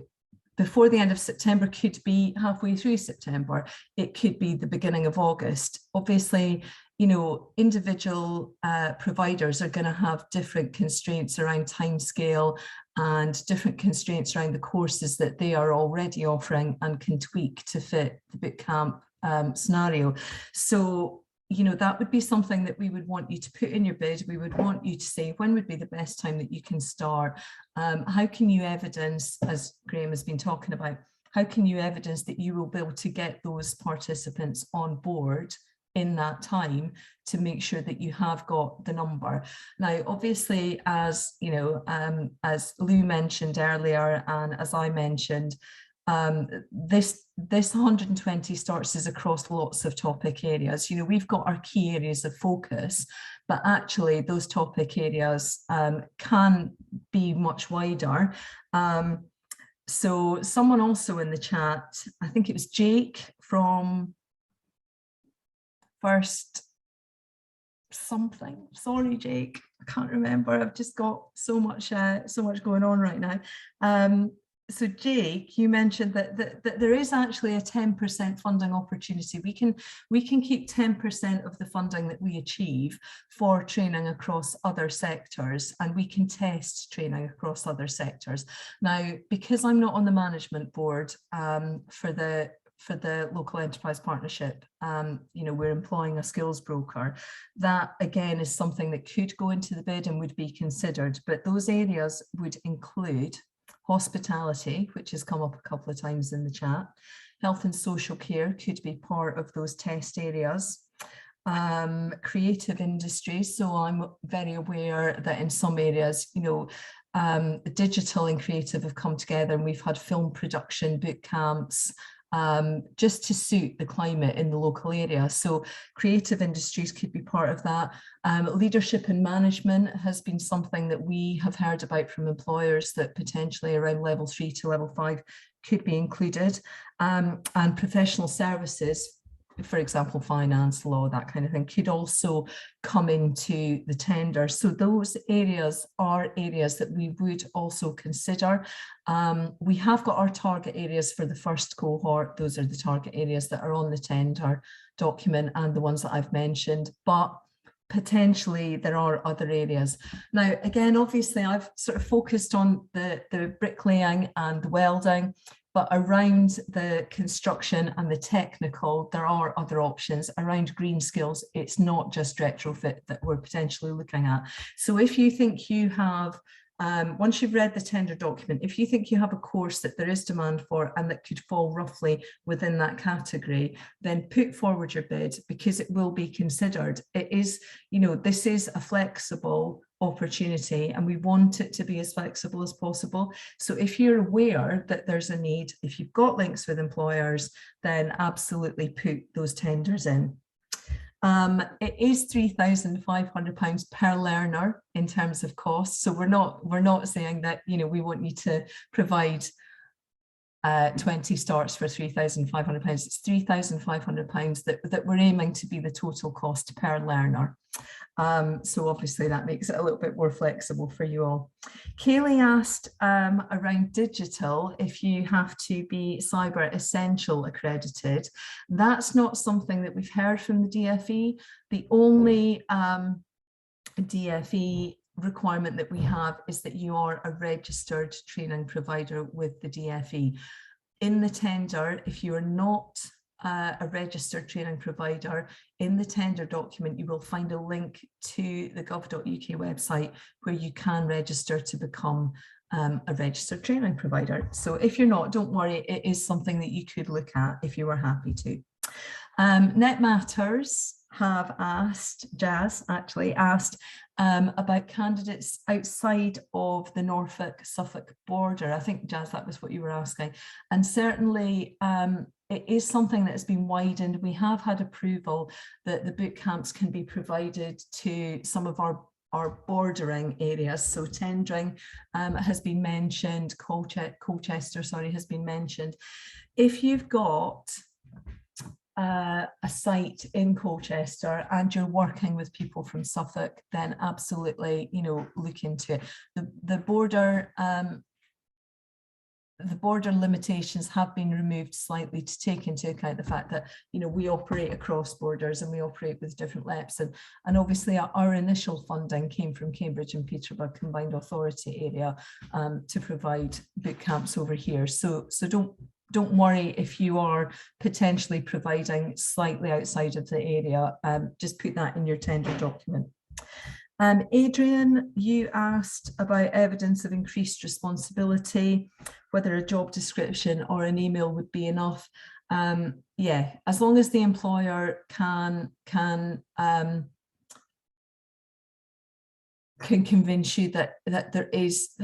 before the end of September could be halfway through September, it could be the beginning of August. Obviously, you know, individual providers are going to have different constraints around timescale and different constraints around the courses that they are already offering and can tweak to fit the bootcamp scenario. So, you know, that would be something that we would want you to put in your bid. We would want you to say, when would be the best time that you can start? How can you evidence, as Graham has been talking about, how can you evidence that you will be able to get those participants on board in that time to make sure that you have got the number? Now, obviously, as you know, as Lou mentioned earlier, and as I mentioned, this 120 starts is across lots of topic areas. You know, we've got our key areas of focus, but actually those topic areas can be much wider. So someone also in the chat, I think it was Jake from First something. Sorry, Jake, I can't remember. I've just got so much going on right now. So Jake, you mentioned that there is actually a 10% funding opportunity. We can keep 10% of the funding that we achieve for training across other sectors, and we can test training across other sectors. Now, because I'm not on the management board for the Local Enterprise Partnership, you know, we're employing a skills broker. That again is something that could go into the bid and would be considered, but those areas would include hospitality, which has come up a couple of times in the chat. Health and social care could be part of those test areas. Creative industries, so I'm very aware that in some areas, you know, digital and creative have come together, and we've had film production boot camps just to suit the climate in the local area. So creative industries could be part of that. Leadership and management has been something that we have heard about from employers that potentially around level 3 to level 5 could be included. And professional services, for example, finance, law, that kind of thing, could also come into the tender. So those areas are areas that we would also consider. We have got our target areas for the first cohort. Those are the target areas that are on the tender document and the ones that I've mentioned, but potentially there are other areas. Now, again, obviously I've sort of focused on the bricklaying and the welding, but around the construction and the technical, there are other options. Around green skills, it's not just retrofit that we're potentially looking at. So if you think you have, once you've read the tender document, if you think you have a course that there is demand for and that could fall roughly within that category, then put forward your bid, because it will be considered. It is, you know, this is a flexible opportunity and we want it to be as flexible as possible. So if you're aware that there's a need, if you've got links with employers, then absolutely put those tenders in. It is £3,500 per learner in terms of cost. So we're not saying that, you know, we want you to provide 20 starts for £3,500. It's £3,500 that we're aiming to be the total cost per learner. So obviously that makes it a little bit more flexible for you all. Kaylee asked around digital, if you have to be Cyber Essential accredited. That's not something that we've heard from the DFE. The only DFE requirement that we have is that you are a registered training provider with the DFE. In the tender, if you are not a registered training provider, in the tender document you will find a link to the gov.uk website where you can register to become a registered training provider. So if you're not, don't worry, it is something that you could look at if you were happy to. Net Matters have asked, Jazz actually asked about candidates outside of the Norfolk Suffolk border. I think, Jazz, that was what you were asking. And certainly it is something that has been widened. We have had approval that the boot camps can be provided to some of our bordering areas. So tendering has been mentioned, Colchester, sorry, has been mentioned. If you've got a site in Colchester and you're working with people from Suffolk, then absolutely, you know, look into it. The border limitations have been removed slightly to take into account the fact that, you know, we operate across borders and we operate with different LEPs, and obviously our initial funding came from Cambridge and Peterborough Combined Authority area to provide boot camps over here. So don't worry if you are potentially providing slightly outside of the area, just put that in your tender document. Adrian, you asked about evidence of increased responsibility, whether a job description or an email would be enough. Yeah, as long as the employer can convince you that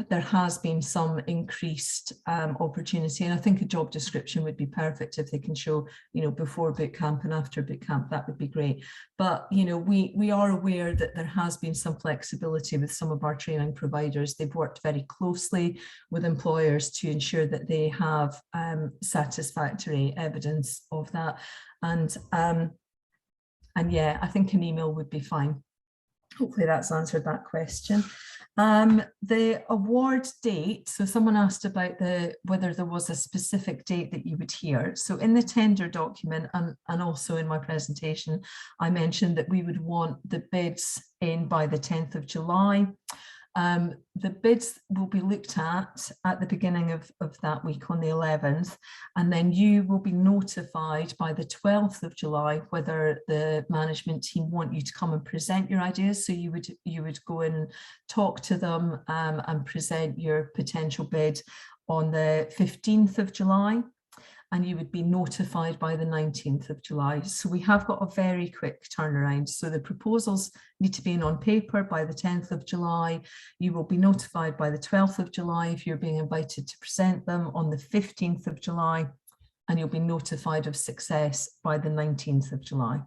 there has been some increased opportunity, and I think a job description would be perfect if they can show, you know, before boot camp and after boot camp. That would be great. But you know, we are aware that there has been some flexibility with some of our training providers. They've worked very closely with employers to ensure that they have satisfactory evidence of that, and yeah, I think an email would be fine. Hopefully that's answered that question. The award date, so someone asked about whether there was a specific date that you would hear. So in the tender document and also in my presentation, I mentioned that we would want the bids in by the 10th of July. The bids will be looked at the beginning of that week on the 11th, and then you will be notified by the 12th of July whether the management team want you to come and present your ideas. So you would go in and talk to them and present your potential bid on the 15th of July. And you would be notified by the 19th of July. So we have got a very quick turnaround. So the proposals need to be in on paper by the 10th of July. You will be notified by the 12th of July if you're being invited to present them on the 15th of July, and you'll be notified of success by the 19th of July.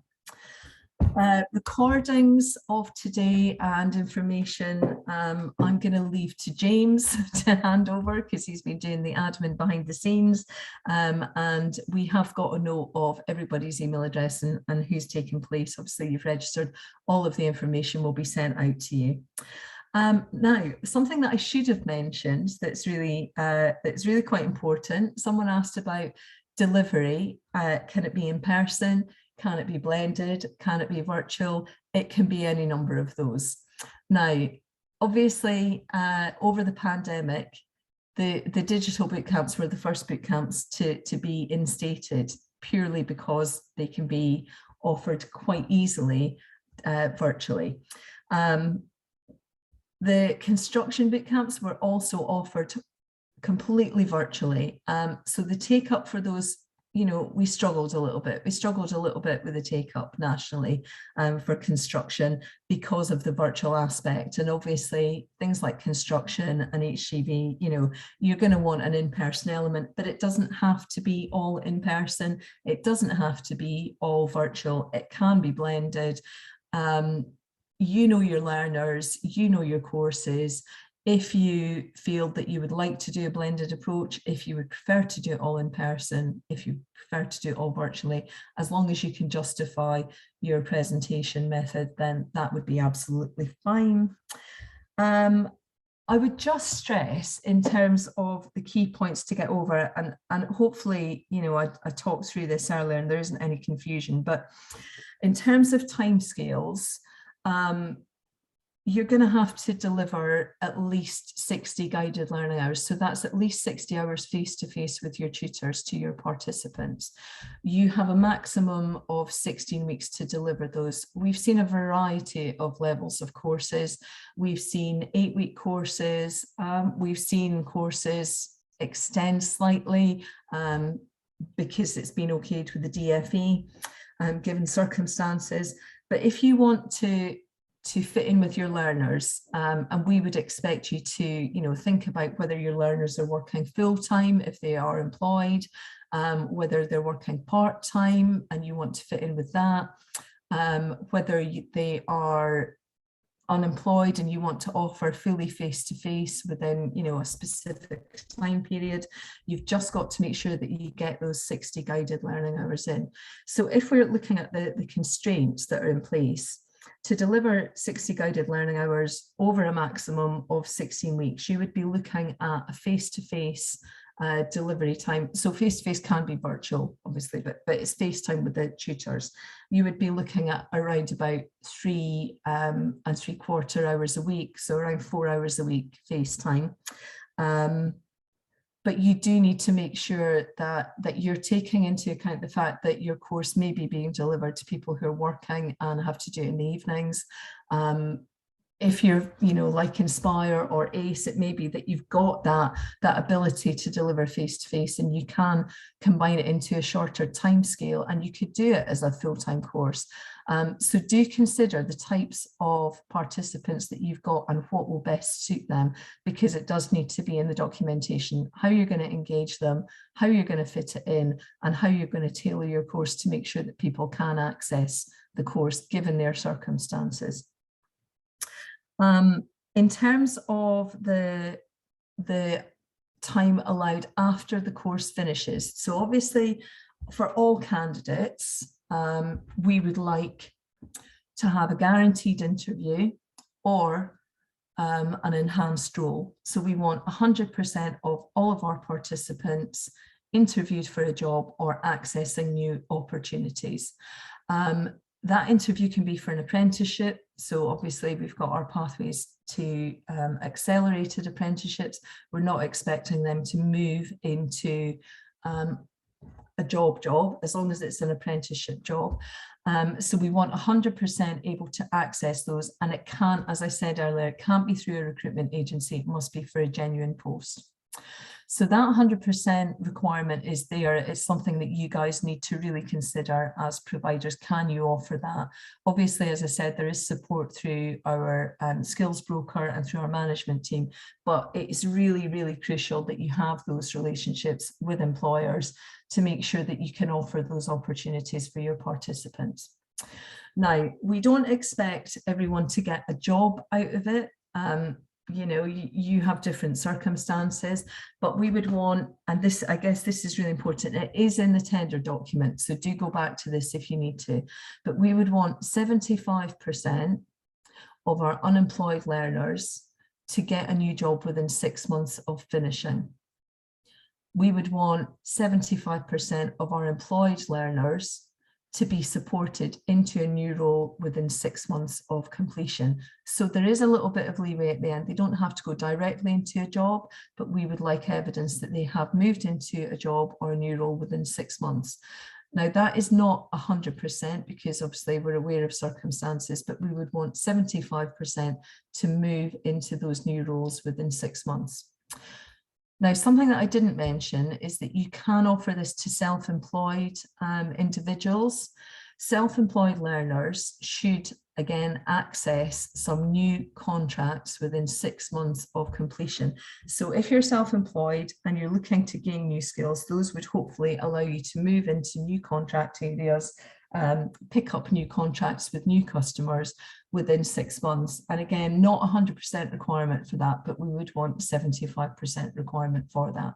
Recordings of today and information I'm going to leave to James to hand over, because he's been doing the admin behind the scenes, and we have got a note of everybody's email address and who's taking place. Obviously you've registered, all of the information will be sent out to you. Now, something that I should have mentioned that's really quite important. Someone asked about delivery. Can it be in person? Can it be blended? Can it be virtual? It can be any number of those. Now, obviously, over the pandemic, the digital boot camps were the first boot camps to be instated, purely because they can be offered quite easily virtually. The construction boot camps were also offered completely virtually. So the take up for those, you know, we struggled a little bit. We struggled a little bit with the take up nationally for construction because of the virtual aspect. And obviously things like construction and HGV, you know, you're going to want an in-person element, but it doesn't have to be all in person. It doesn't have to be all virtual. It can be blended. You know your learners, you know your courses. If you feel that you would like to do a blended approach, if you would prefer to do it all in person, if you prefer to do it all virtually, as long as you can justify your presentation method, then that would be absolutely fine. I would just stress in terms of the key points to get over, and hopefully, you know, I talked through this earlier and there isn't any confusion, but in terms of timescales, you're going to have to deliver at least 60 guided learning hours. So that's at least 60 hours face-to-face with your tutors to your participants. You have a maximum of 16 weeks to deliver those. We've seen a variety of levels of courses. We've seen 8-week courses. We've seen courses extend slightly because it's been okayed with the DFE, given circumstances. But if you want to fit in with your learners, and we would expect you to, you know, think about whether your learners are working full-time if they are employed, whether they're working part-time and you want to fit in with that, whether they are unemployed and you want to offer fully face-to-face within, you know, a specific time period. You've just got to make sure that you get those 60 guided learning hours in. So if we're looking at the constraints that are in place, to deliver 60 guided learning hours over a maximum of 16 weeks, you would be looking at a face-to-face delivery time. So face-to-face can be virtual, obviously, but it's FaceTime with the tutors. You would be looking at around about 3 3/4 hours a week, so around 4 hours a week FaceTime. But you do need to make sure that you're taking into account the fact that your course may be being delivered to people who are working and have to do it in the evenings. If you're, you know, like Inspire or ACE, it may be that you've got that ability to deliver face-to-face and you can combine it into a shorter time scale and you could do it as a full-time course. So do consider the types of participants that you've got and what will best suit them, because it does need to be in the documentation, how you're going to engage them, how you're going to fit it in, and how you're going to tailor your course to make sure that people can access the course given their circumstances. In terms of the time allowed after the course finishes, so obviously for all candidates, we would like to have a guaranteed interview or an enhanced role. So we want 100% of all of our participants interviewed for a job or accessing new opportunities. That interview can be for an apprenticeship. So obviously we've got our pathways to accelerated apprenticeships. We're not expecting them to move into a job as long as it's an apprenticeship job. So we want 100% able to access those, and it can't, as I said earlier, it can't be through a recruitment agency, it must be for a genuine post. So that 100% requirement is there. It's something that you guys need to really consider as providers. Can you offer that? Obviously, as I said, there is support through our skills broker and through our management team, but it is really, really crucial that you have those relationships with employers to make sure that you can offer those opportunities for your participants. Now, we don't expect everyone to get a job out of it. You know, you have different circumstances, but we would want, and this, I guess this is really important, it is in the tender document, so do go back to this if you need to, but we would want 75% of our unemployed learners to get a new job within 6 months of finishing. We would want 75% of our employed learners to be supported into a new role within 6 months of completion. So there is a little bit of leeway at the end. They don't have to go directly into a job, but we would like evidence that they have moved into a job or a new role within 6 months. Now that is not 100% because obviously we're aware of circumstances, but we would want 75% to move into those new roles within 6 months. Now, something that I didn't mention is that you can offer this to self-employed individuals. Self-employed learners should, again, access some new contracts within 6 months of completion. So if you're self-employed and you're looking to gain new skills, those would hopefully allow you to move into new contract areas pick up new contracts with new customers within 6 months. And again, not 100% requirement for that, but we would want 75% requirement for that.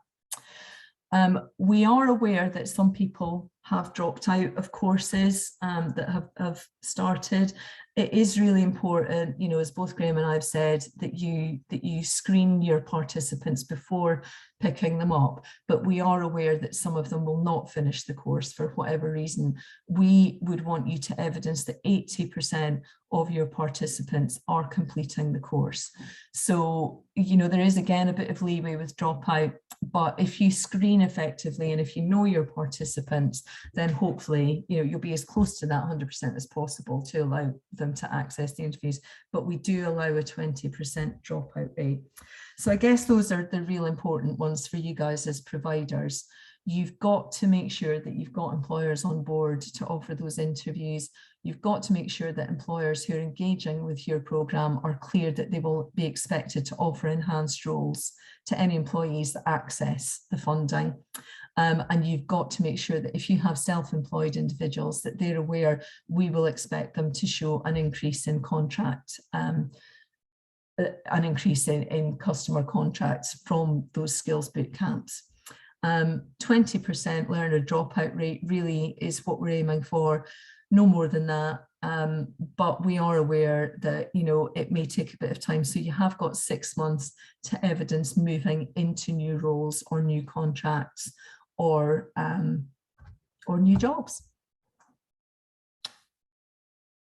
We are aware that some people have dropped out of courses that have started. It is really important, you know, as both Graham and I have said, that you screen your participants before picking them up. But we are aware that some of them will not finish the course for whatever reason. We would want you to evidence that 80% of your participants are completing the course. So, you know, there is again a bit of leeway with dropout, but if you screen effectively and if you know your participants, then hopefully, you know, you'll be as close to that 100% as possible to allow them to access the interviews. But we do allow a 20% dropout rate. So I guess those are the real important ones for you guys as providers. You've got to make sure that you've got employers on board to offer those interviews. You've got to make sure that employers who are engaging with your programme are clear that they will be expected to offer enhanced roles to any employees that access the funding. And you've got to make sure that if you have self-employed individuals, that they're aware we will expect them to show an increase in contract, an increase in customer contracts from those skills boot camps. 20% learner dropout rate really is what we're aiming for, no more than that. But we are aware that, you know, it may take a bit of time. So you have got 6 months to evidence moving into new roles or new contracts or new jobs.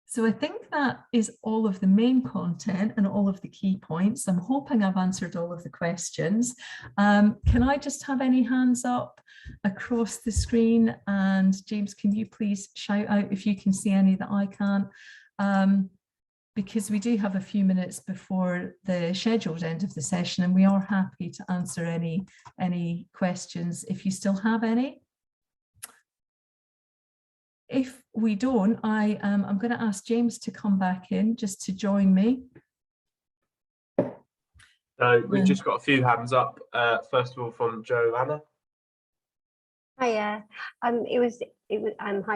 So I think that is all of the main content and all of the key points. I'm hoping I've answered all of the questions. Can I just have any hands up across the screen? And James, can you please shout out if you can see any that I can't? Because we do have a few minutes before the scheduled end of the session, and we are happy to answer any questions if you still have any. If we don't, I'm going to ask James to come back in just to join me. So we've just got a few hands up. First of all, from Joanna. Hiya. Hi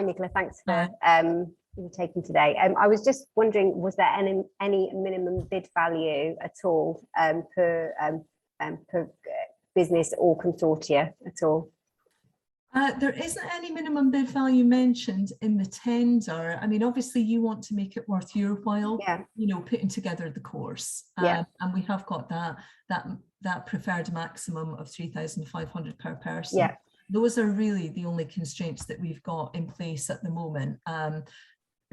Nicola. Thanks for taking today. I was just wondering, was there any minimum bid value at all per business or consortia at all? There isn't any minimum bid value mentioned in the tender. I mean, obviously you want to make it worth your while, you know, putting together the course. And we have got that preferred maximum of 3,500 per person. Yeah. Those are really the only constraints that we've got in place at the moment,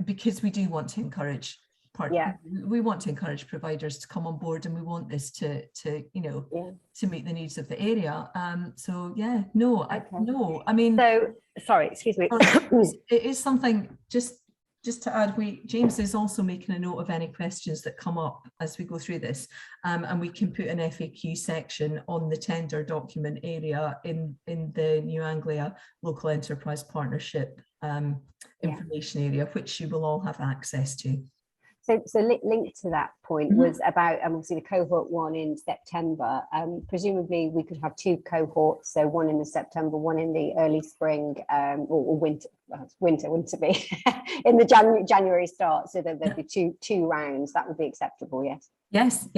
because we do want to encourage we want to encourage providers to come on board, and we want this to you know, to meet the needs of the area. So yeah, no, I mean, so sorry, excuse me. It is something, just to add, James is also making a note of any questions that come up as we go through this, and we can put an FAQ section on the tender document area in the New Anglia Local Enterprise Partnership information area, which you will all have access to. So linked to that point was about obviously the cohort 1 in September. Presumably we could have 2 cohorts, so one in the September, one in the early spring or winter. Well, winter wouldn't it be in the January start? So there'd be two rounds. That would be acceptable, yes. Yes,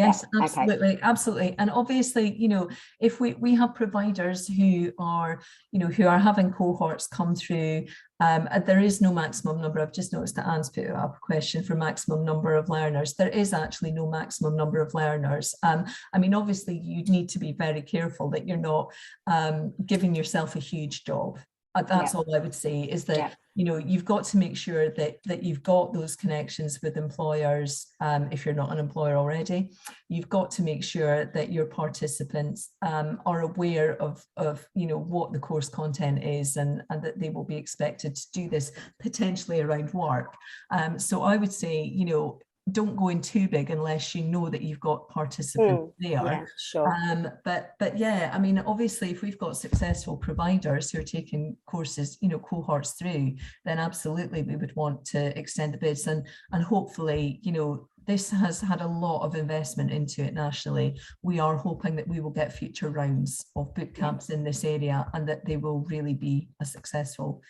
absolutely, okay. Absolutely. And obviously, you know, if we have providers who are, you know, who are having cohorts come through, there is no maximum number. I've just noticed that Anne's put up a question for maximum number of learners. There is actually no maximum number of learners. I mean, obviously, you need to be very careful that you're not giving yourself a huge job. That's all I would say, is that, you know, you've got to make sure that you've got those connections with employers. If you're not an employer already, you've got to make sure that your participants are aware of you know, what the course content is, and that they will be expected to do this potentially around work. So I would say, you know, don't go in too big unless you know that you've got participants there. Yeah, sure. But yeah, I mean, obviously, if we've got successful providers who are taking courses, you know, cohorts through, then absolutely we would want to extend the bids, and hopefully, you know, this has had a lot of investment into it nationally. We are hoping that we will get future rounds of boot camps in this area, and that they will really be a successful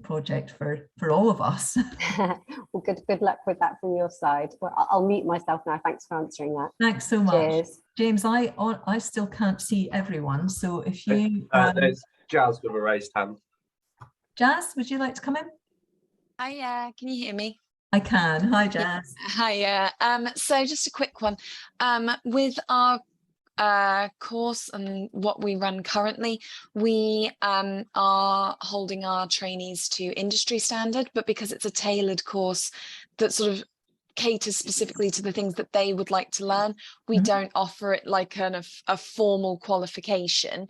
project for all of us. Well, good luck with that from your side. Well, I'll mute myself now. Thanks for answering that. Thanks so much. Cheers. James, I still can't see everyone, so if you there's Jazz with a raised hand. Jazz, would you like to come in? Hi, can you hear me? I can. Hi, Jazz. Hi, so just a quick one. With our course and what we run currently, we are holding our trainees to industry standard, but because it's a tailored course that sort of caters specifically to the things that they would like to learn, we don't offer it like a formal qualification.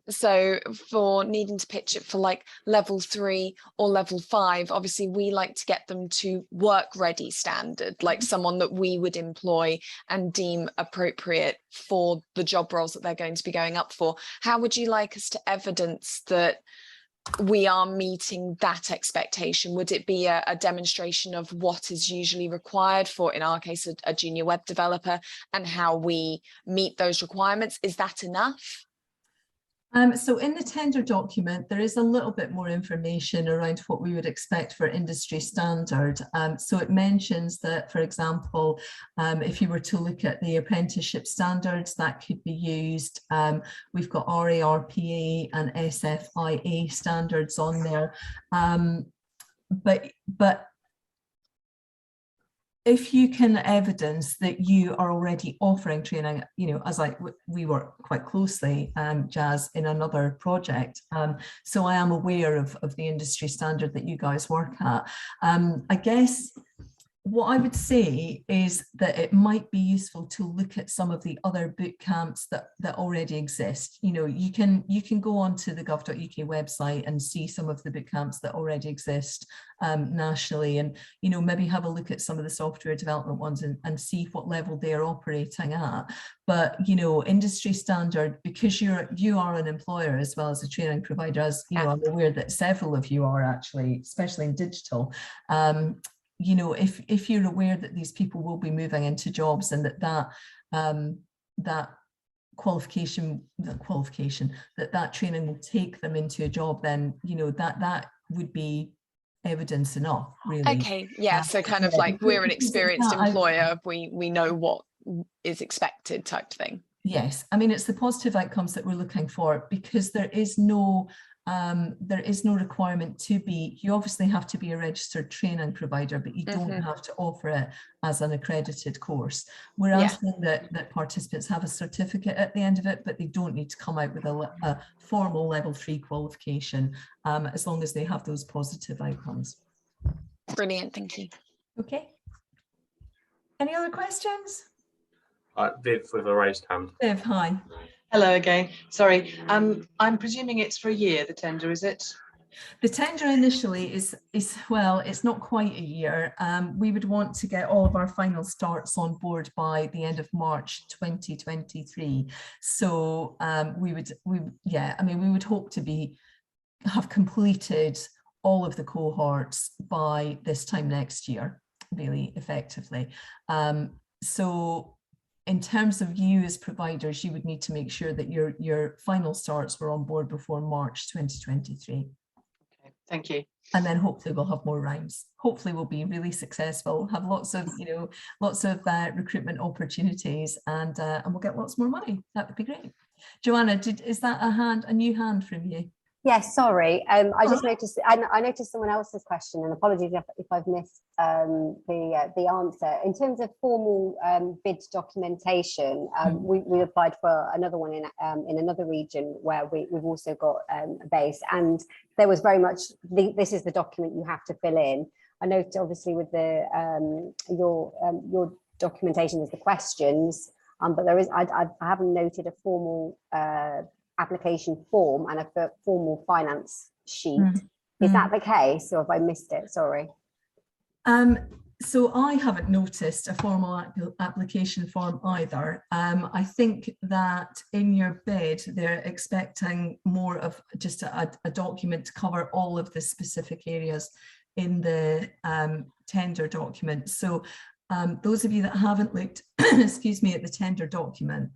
So for needing to pitch it for like level 3 or level 5, obviously we like to get them to work ready standard, like someone that we would employ and deem appropriate for the job roles that they're going to be going up for. How would you like us to evidence that we are meeting that expectation? Would it be a demonstration of what is usually required for, in our case, a junior web developer, and how we meet those requirements? Is that enough? So in the tender document, there is a little bit more information around what we would expect for industry standard. So it mentions that, for example, if you were to look at the apprenticeship standards, that could be used. We've got RARPA and SFIA standards on there. But if you can evidence that you are already offering training, as we work quite closely, Jazz, in another project, so I am aware of the industry standard that you guys work at. I guess what I would say is that it might be useful to look at some of the other boot camps that already exist. You can go onto the gov.uk website and see some of the boot camps that already exist nationally, and maybe have a look at some of the software development ones and see what level they're operating at. But industry standard, because you are an employer as well as a training provider, as I'm aware that several of you are actually, especially in digital. If you're aware that these people will be moving into jobs and that qualification, that training will take them into a job, then that would be evidence enough, really. Okay, yeah, so kind of like we're an experienced employer, we know what is expected type thing. Yes, I mean, it's the positive outcomes that we're looking for, because there is no requirement to be. You obviously have to be a registered training provider, but you don't have to offer it as an accredited course. We're asking that participants have a certificate at the end of it, but they don't need to come out with a formal level 3 qualification, as long as they have those positive outcomes. Brilliant, thank you. Okay. Any other questions? Viv with a raised hand. Viv, hi. Hello again. Sorry, I'm presuming it's for a year, the tender, is it? The tender initially is well, it's not quite a year. We would want to get all of our final starts on board by the end of March 2023. So we would hope to have completed all of the cohorts by this time next year, really effectively. So in terms of you as providers, you would need to make sure that your final starts were on board before March 2023. Okay, thank you. And then hopefully we'll have more rounds. Hopefully we'll be really successful, have lots of recruitment opportunities, and we'll get lots more money. That would be great. Joanna, is that a new hand from you? Yes, sorry. I just noticed. I noticed someone else's question, and apologies if I've missed the answer. In terms of formal bid documentation, we applied for another one in another region where we've also got a base, and there was very much this is the document you have to fill in. I noticed obviously with the your documentation is the questions, but there is I haven't noted a formal application form and a formal finance sheet. Is that the case, or have I missed it? Sorry. So I haven't noticed a formal application form either. I think that in your bid, they're expecting more of just a document to cover all of the specific areas in the tender document. So Those of you that haven't looked, excuse me, at the tender document,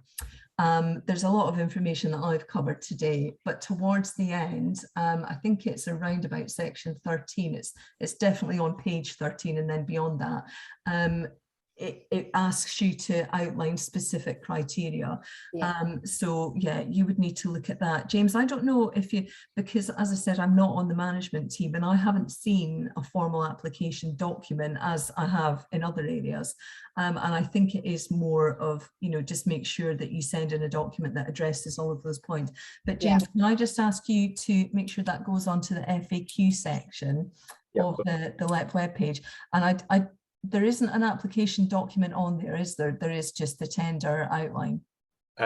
there's a lot of information that I've covered today, but towards the end, I think it's around about section 13. It's definitely on page 13, and then beyond that, it asks you to outline specific criteria. Yeah. So yeah, you would need to look at that. James, I don't know if you, because as I said, I'm not on the management team and I haven't seen a formal application document as I have in other areas. And I think it is more of, you know, just make sure that you send in a document that addresses all of those points. But James, can I just ask you to make sure that goes onto the FAQ section of the LEP webpage? And there isn't an application document on there, is there? There is just the tender outline.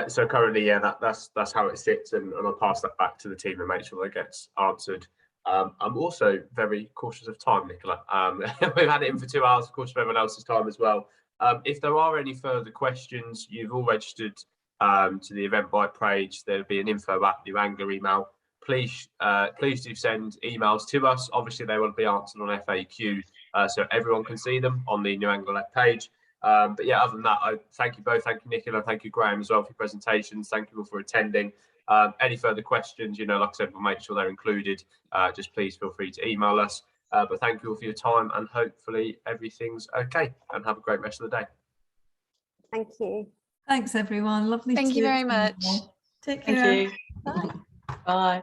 So currently, yeah, that's how it sits, and I'll pass that back to the team and make sure that gets answered. I'm also very cautious of time, Nicola. We've had it in for 2 hours, of course, for everyone else's time as well. If there are any further questions, you've all registered to the Eventbrite page. There'll be an info@New Anglia email. Please do send emails to us. Obviously, they will be answered on FAQ, so everyone can see them on the New Anglia page. But yeah, other than that, I thank you both. Thank you, Nicola. Thank you, Graham, as well, for your presentations. Thank you all for attending. Any further questions, you know, like I said, we'll make sure they're included. Just please feel free to email us. But thank you all for your time, and hopefully everything's okay. And have a great rest of the day. Thank you. Thanks, everyone. Lovely. Thank you very much. Take care. Thank you. Bye. Bye.